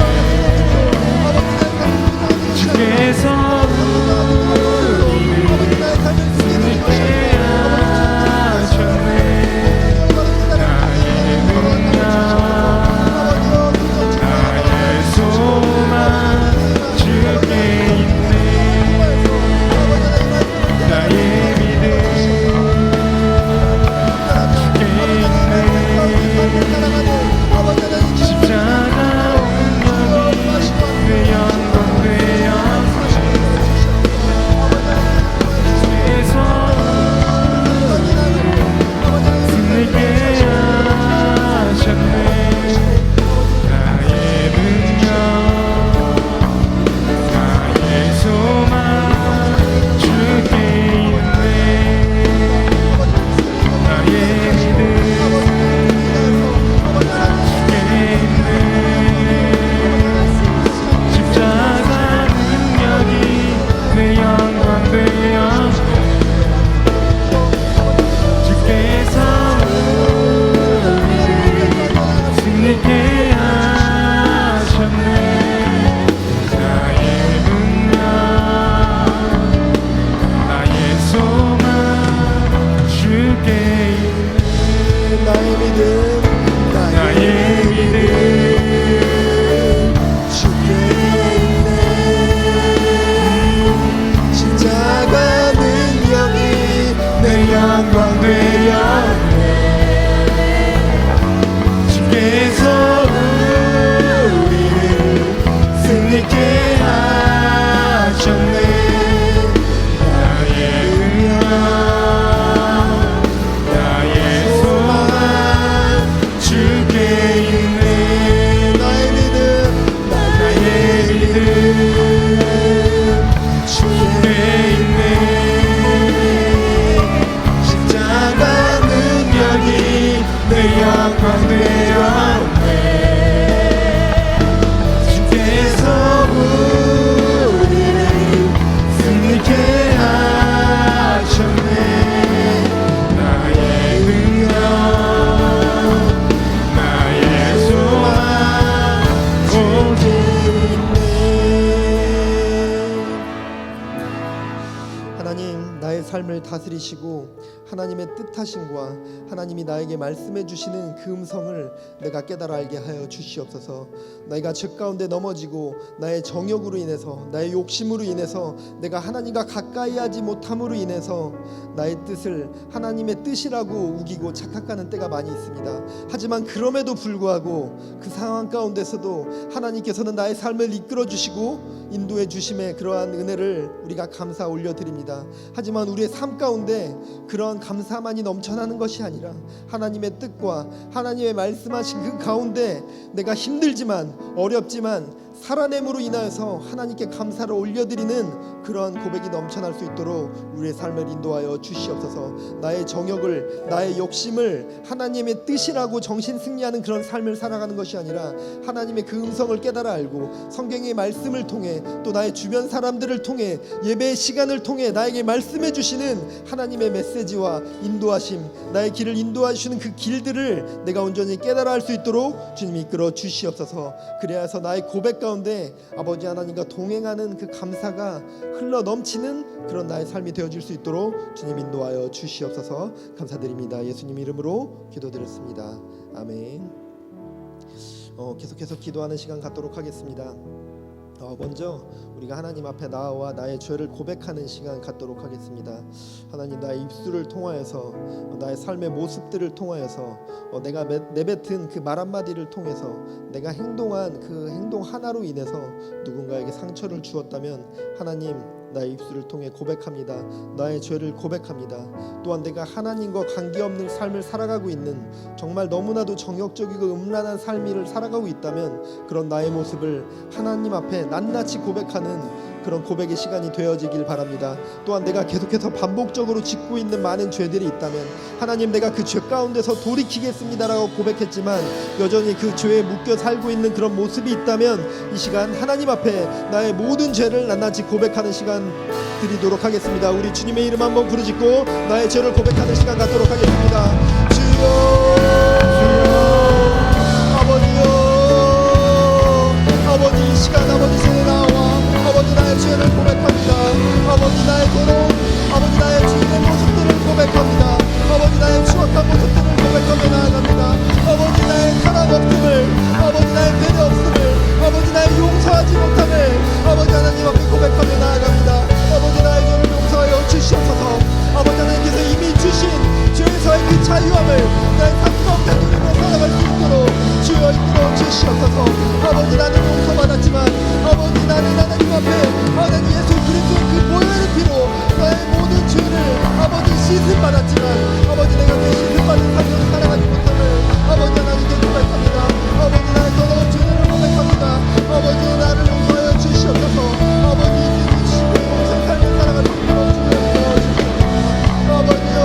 주께서 나의 삶을 다스리시고 하나님의 뜻하심과 하나님이 나에게 말씀해 주시는 그 음성을 내가 깨달아 알게 하여 주시옵소서. 내가 죄 가운데 넘어지고 나의 정욕으로 인해서, 나의 욕심으로 인해서, 내가 하나님과 가까이 하지 못함으로 인해서 나의 뜻을 하나님의 뜻이라고 우기고 착각하는 때가 많이 있습니다. 하지만 그럼에도 불구하고 그 상황 가운데서도 하나님께서는 나의 삶을 이끌어 주시고 인도해 주심의 그러한 은혜를 우리가 감사 올려드립니다. 하지만 우리의 삶 가운데 그러한 감사만이 넘쳐나는 것이 아니라 하나님의 뜻과 하나님의 말씀하신 그 가운데 내가 힘들지만 어렵지만 살아냄으로 인하여서 하나님께 감사를 올려드리는 그러한 고백이 넘쳐날 수 있도록 우리의 삶을 인도하여 주시옵소서. 나의 정욕을, 나의 욕심을 하나님의 뜻이라고 정신 승리하는 그런 삶을 살아가는 것이 아니라 하나님의 그 음성을 깨달아 알고 성경의 말씀을 통해 또 나의 주변 사람들을 통해 예배의 시간을 통해 나에게 말씀해 주시는 하나님의 메시지와 인도하심, 나의 길을 인도해 주시는 그 길들을 내가 온전히 깨달아 알 수 있도록 주님이 이끌어 주시옵소서. 그래야서 나의 고백 가운데 아버지 하나님과 동행하는 그 감사가 흘러 넘치는 그런 나의 삶이 되어질 수 있도록 주님 인도하여 주시옵소서. 감사드립니다. 예수님 이름으로 기도드렸습니다. 아멘. 계속해서 기도하는 시간 갖도록 하겠습니다. 먼저 우리가 하나님 앞에 나와 나의 죄를 고백하는 시간 갖도록 하겠습니다. 하나님, 나의 입술을 통하여서 나의 삶의 모습들을 통하여서 내가 내뱉은 그 말 한마디를 통해서 내가 행동한 그 행동 하나로 인해서 누군가에게 상처를 주었다면 하나님, 나의 입술을 통해 고백합니다. 나의 죄를 고백합니다. 또한 내가 하나님과 관계없는 삶을 살아가고 있는 정말 너무나도 정욕적이고 음란한 삶을 살아가고 있다면 그런 나의 모습을 하나님 앞에 낱낱이 고백하는 그런 고백의 시간이 되어지길 바랍니다. 또한 내가 계속해서 반복적으로 짓고 있는 많은 죄들이 있다면 하나님, 내가 그 죄 가운데서 돌이키겠습니다라고 고백했지만 여전히 그 죄에 묶여 살고 있는 그런 모습이 있다면 이 시간 하나님 앞에 나의 모든 죄를 낱낱이 고백하는 시간 드리도록 하겠습니다. 우리 주님의 이름 한번 부르짖고 나의 죄를 고백하는 시간 갖도록 하겠습니다. 주여, 아버지여, 아버지, 이 시간 아버지 전에 나와 아버지 나의 죄를 고백합니다. 아버지 나의 괴로움, 아버지 나의 주인의 모습들을 고백합니다. 아버지 나의 추악한 모습들을 고백하며 나아갑니다. 아버지 나의 사랑 없음을, 아버지 나의 배려 없음을, 아버지 나의 용서하지 못함을 아버지 하나님 앞에 고백하며 나아갑니다. 아버지 나의 죄를 용서하여 주시옵소서. 아버지 하나님께서 이미 주신 죄에서의 그 자유함을 나의 삶 가운데 누리며 살아갈 수 있도록 주여 이끌어 주시옵소서. 아버지, 나는 용서받았지만 아버지 나는 하나님 앞에 하나님 예수 그리스도의 그 보혈의 피로 나의 모든 죄를 아버지 씻음받았지만 아버지 내가 그 씻음받은 삶을 살아가지 못함을 아버지 하나님께 고백합니다. 아버지 나의 더러운 죄를 고백합니다. 아버지 나를 용서하여 주시옵소서. 아버지 그 주시고 용서의 삶을 살아갈 수 있도록 주여 주시옵소서. 아버지여,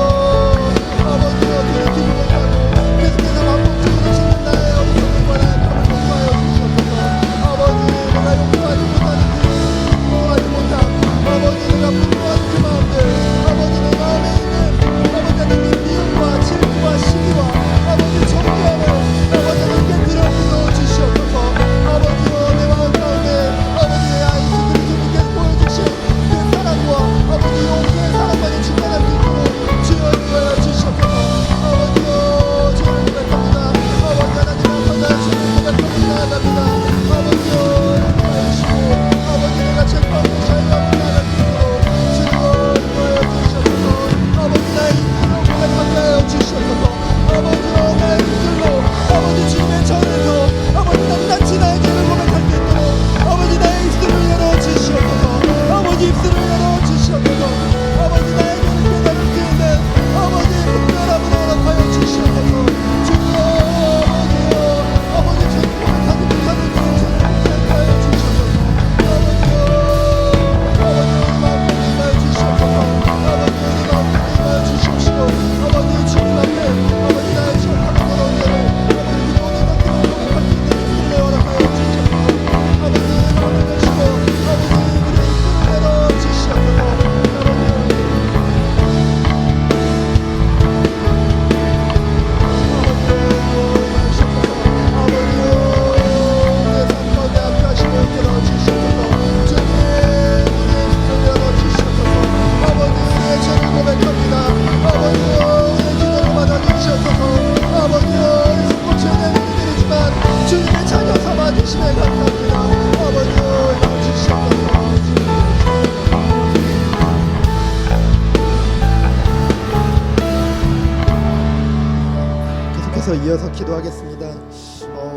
아버지여, 돌이키지 못하고 계속해서 반복적으로 짓는 나의 어리석음과 나의 감을 용서하여 주시옵소서. 아버지, 내가 용서하지 못하는 그 용서하지 못함, 아버지 내가 분노하는 그 마음들, 아버지 내 마음에 있는 아버지 올려서 기도하겠습니다.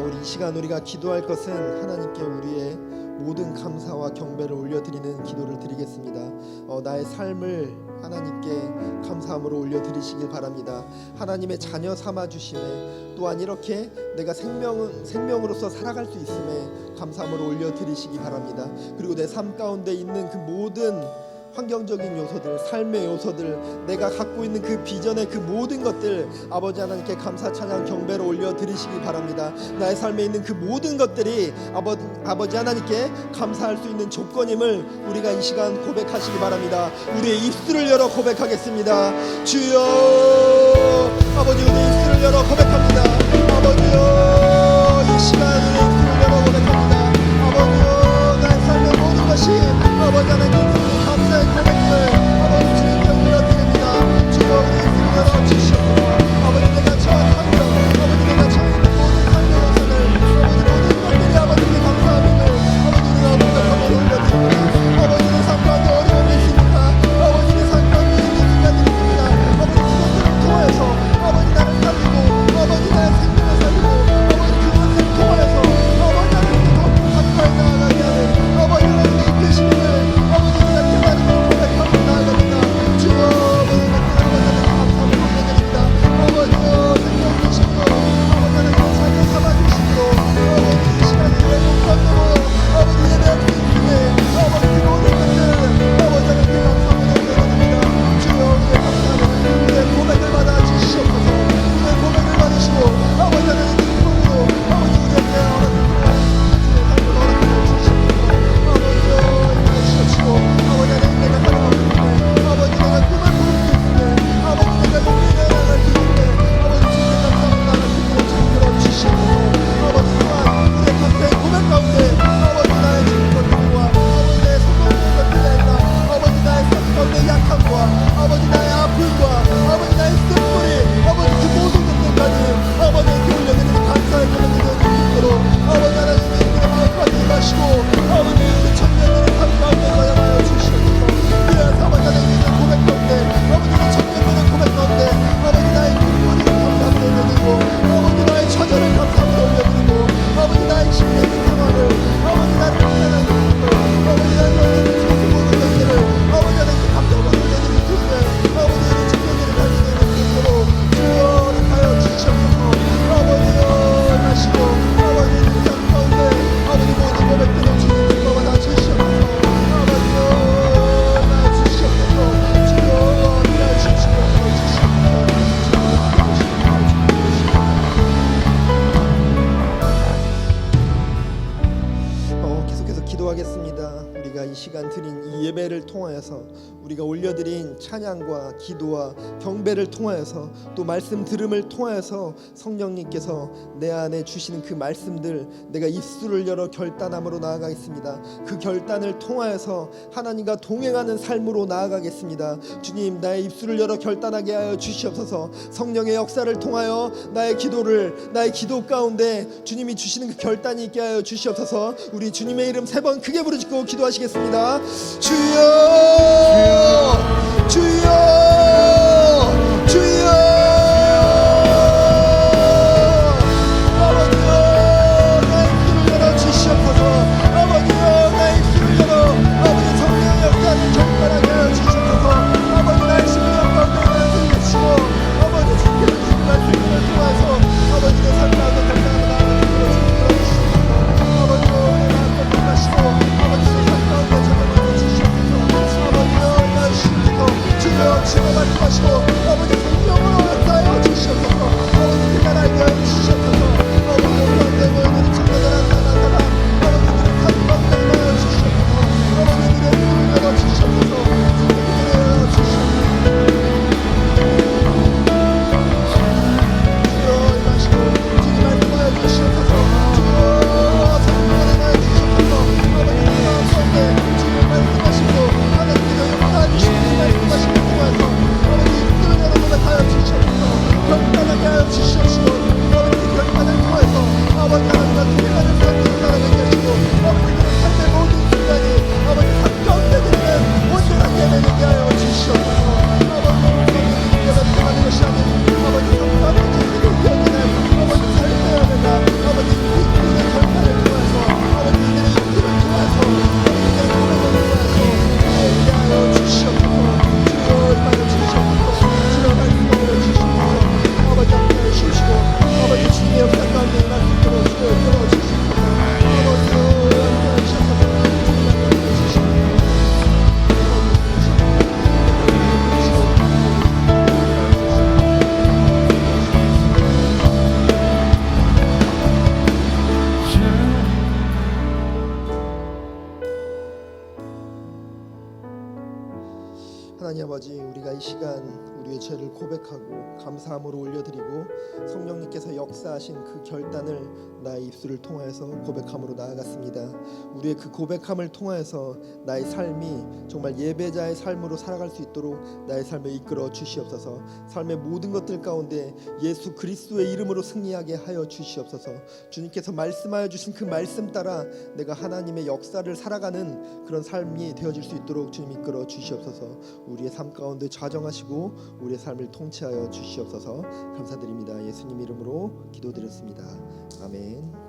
우리 이 시간 우리가 기도할 것은 하나님께 우리의 모든 감사와 경배를 올려드리는 기도를 드리겠습니다. 나의 삶을 하나님께 감사함으로 올려드리시길 바랍니다. 하나님의 자녀 삼아 주심에 또한 이렇게 내가 생명으로서 살아갈 수 있음에 감사함으로 올려드리시기 바랍니다. 그리고 내 삶 가운데 있는 그 모든 환경적인 요소들, 삶의 요소들, 내가 갖고 있는 그 비전의 그 모든 것들 아버지 하나님께 감사 찬양 경배로 올려드리시기 바랍니다. 나의 삶에 있는 그 모든 것들이 아버지 하나님께 감사할 수 있는 조건임을 우리가 이 시간 고백하시기 바랍니다. 우리의 입술을 열어 고백하겠습니다. 주여, 아버지 우리의 입술을 열어 고백합니다. 아버지여, 이 시간 우리의 입술을 열어 고백합니다. 아버지여, 나의 삶의 모든 것이 아버지 하나님께 감사의 고백을 아버지 주님께 올려드립니다. 주여, 우리 입술을 열어 주시옵소서. 아버지 내가 처한 환경, 아버지 내가 처한 모든 삶의 요소를 아버지 모든 것들이 아버지께 감사함을 아버지 우리가 고백하며 올려드립니다. 아버지 내 삶 가운데 어려움이 있습니다. 아버지 내 삶 가운데 있는 순간들이 있습니다. 아버지 그것들을 통해서 아버지 나를 살리고 아버지 나의 생명을 살리고 아버지 그것을 통하여서 아버지 하나님께 더 가까이 나아가게 하는 아버지 하나님의 이끄심을 아버지 우리가 깨달음으로 고백하고 나아갑니다. 주여, 아버지 감사함을 올려드립니다. 아버지여, 생명 주시고 아버지 하나님께 자녀 삼아주시고 아버지 이 시간에 회복하고 아버지 예배할 수 있음에 아버지 그 모든 것들 아버지 하나님께 감사함을 올려드립니다. 주여, 우리의 감사함을 우리의 고백을 받아 주시옵소서. 우리의 고백을 받으시고 아버지 하나님의 기쁨으로 아버지 우리에게 아버지 하나님 내가 살아가고 있네. 아버지 내가 꿈을 꾸을 수 있네. 아버지 내가 용기를 나갈 수 있네. 아버지 주님의 감사함을 나갈 수 있도록 주님으로 주시옵소서. 아버지 또한 우리의 감사의 고백 가운데 아버지 나의 것들과 아버지 나의 소망의 것들이 아니라 아버지 나의 삶 가운데 약함과 아버지 나의 아픔과 아버지 나의 쓴물이 아버지 그 모든 것들까지 아버지께 올려드리는 감사의 고백이 되어주시도록 아버지 하나님의 이들의 마음까지 임하시고 아버지 그 청년들의 삶 가운데 거하여 주시옵소서. 그래야 아버지 하나님의 고백 가운데 아버지 그 청년들의 고백 가운데 아버지 나의 모든 감사함을 올려드리고 아버지 나의 처절을 감사함을 올려드리고 아버지 나의 힘든 상황을 아버지 나를 피하는 것을 아버지 나의 모든 것들을 아버지 하나님께 감사함을 올려드리는 주님의 아버지 우리 청년들을 살리는 것으로 주여 하여 주시옵소서. 아버지여 하시고 아버지 그 삶 가운데 아버지 모든 고백들을 주님 받아 주시옵소서. 아버지여 나 주시옵소서. 주여 나 주시옵소서. 계속해서 기도하겠습니다. 우리가 이 시간 드린 이 예배를 통하여서 우리가 올려드린 찬양과 기도와 경배를 통하여서 또 말씀 들음을 통하여서 성령님께서 내 안에 주시는 그 말씀들 내가 입술을 열어 결단함으로 나아가겠습니다. 그 결단을 통하여서 하나님과 동행하는 삶으로 나아가겠습니다. 주님 나의 입술을 열어 결단하게 하여 주시옵소서. 성령의 역사를 통하여 나의 기도 가운데 주님이 주시는 그 결단이 있게 하여 주시옵소서. 우리 주님의 이름 3번 크게 부르짖고 기도하시겠습니다. 주여, 주여, 주여. 아버지여 나의 입술을 열어 주시옵소서. 아버지여 나의 입술을 열어 아버지 성령의 역사를 경건하게 하여 주시옵소서. 아버지 나의 심령 가운데 나를 주시고 아버지 주께서 주신 말씀을 통해서 아버지 내 삶 가운데 결단하는 나를 주시옵소서. 아버지여 내 마음을 통하시고 아버지 내 삶 가운데 전환하여 주시옵소서. 아버지여 나의 심리도 주여 하나님 아버지, 우리가 이 시간 우리의 죄를 고백하고 감사함으로 올려드리고 성령님께서 역사하신 그 결단을 나의 입술을 통하여서 고백함으로 나아갔습니다. 우리의 그 고백함을 통하여서 나의 삶이 정말 예배자의 삶으로 살아갈 수 있도록 나의 삶을 이끌어 주시옵소서. 삶의 모든 것들 가운데 예수 그리스도의 이름으로 승리하게 하여 주시옵소서. 주님께서 말씀하여 주신 그 말씀 따라 내가 하나님의 역사를 살아가는 그런 삶이 되어질 수 있도록 주님 이끌어 주시옵소서. 우리의 삶 가운데 좌정하시고 우리의 삶을 통치하여 주시옵소서. 감사드립니다. 예수님 이름으로 기도드렸습니다. 아멘.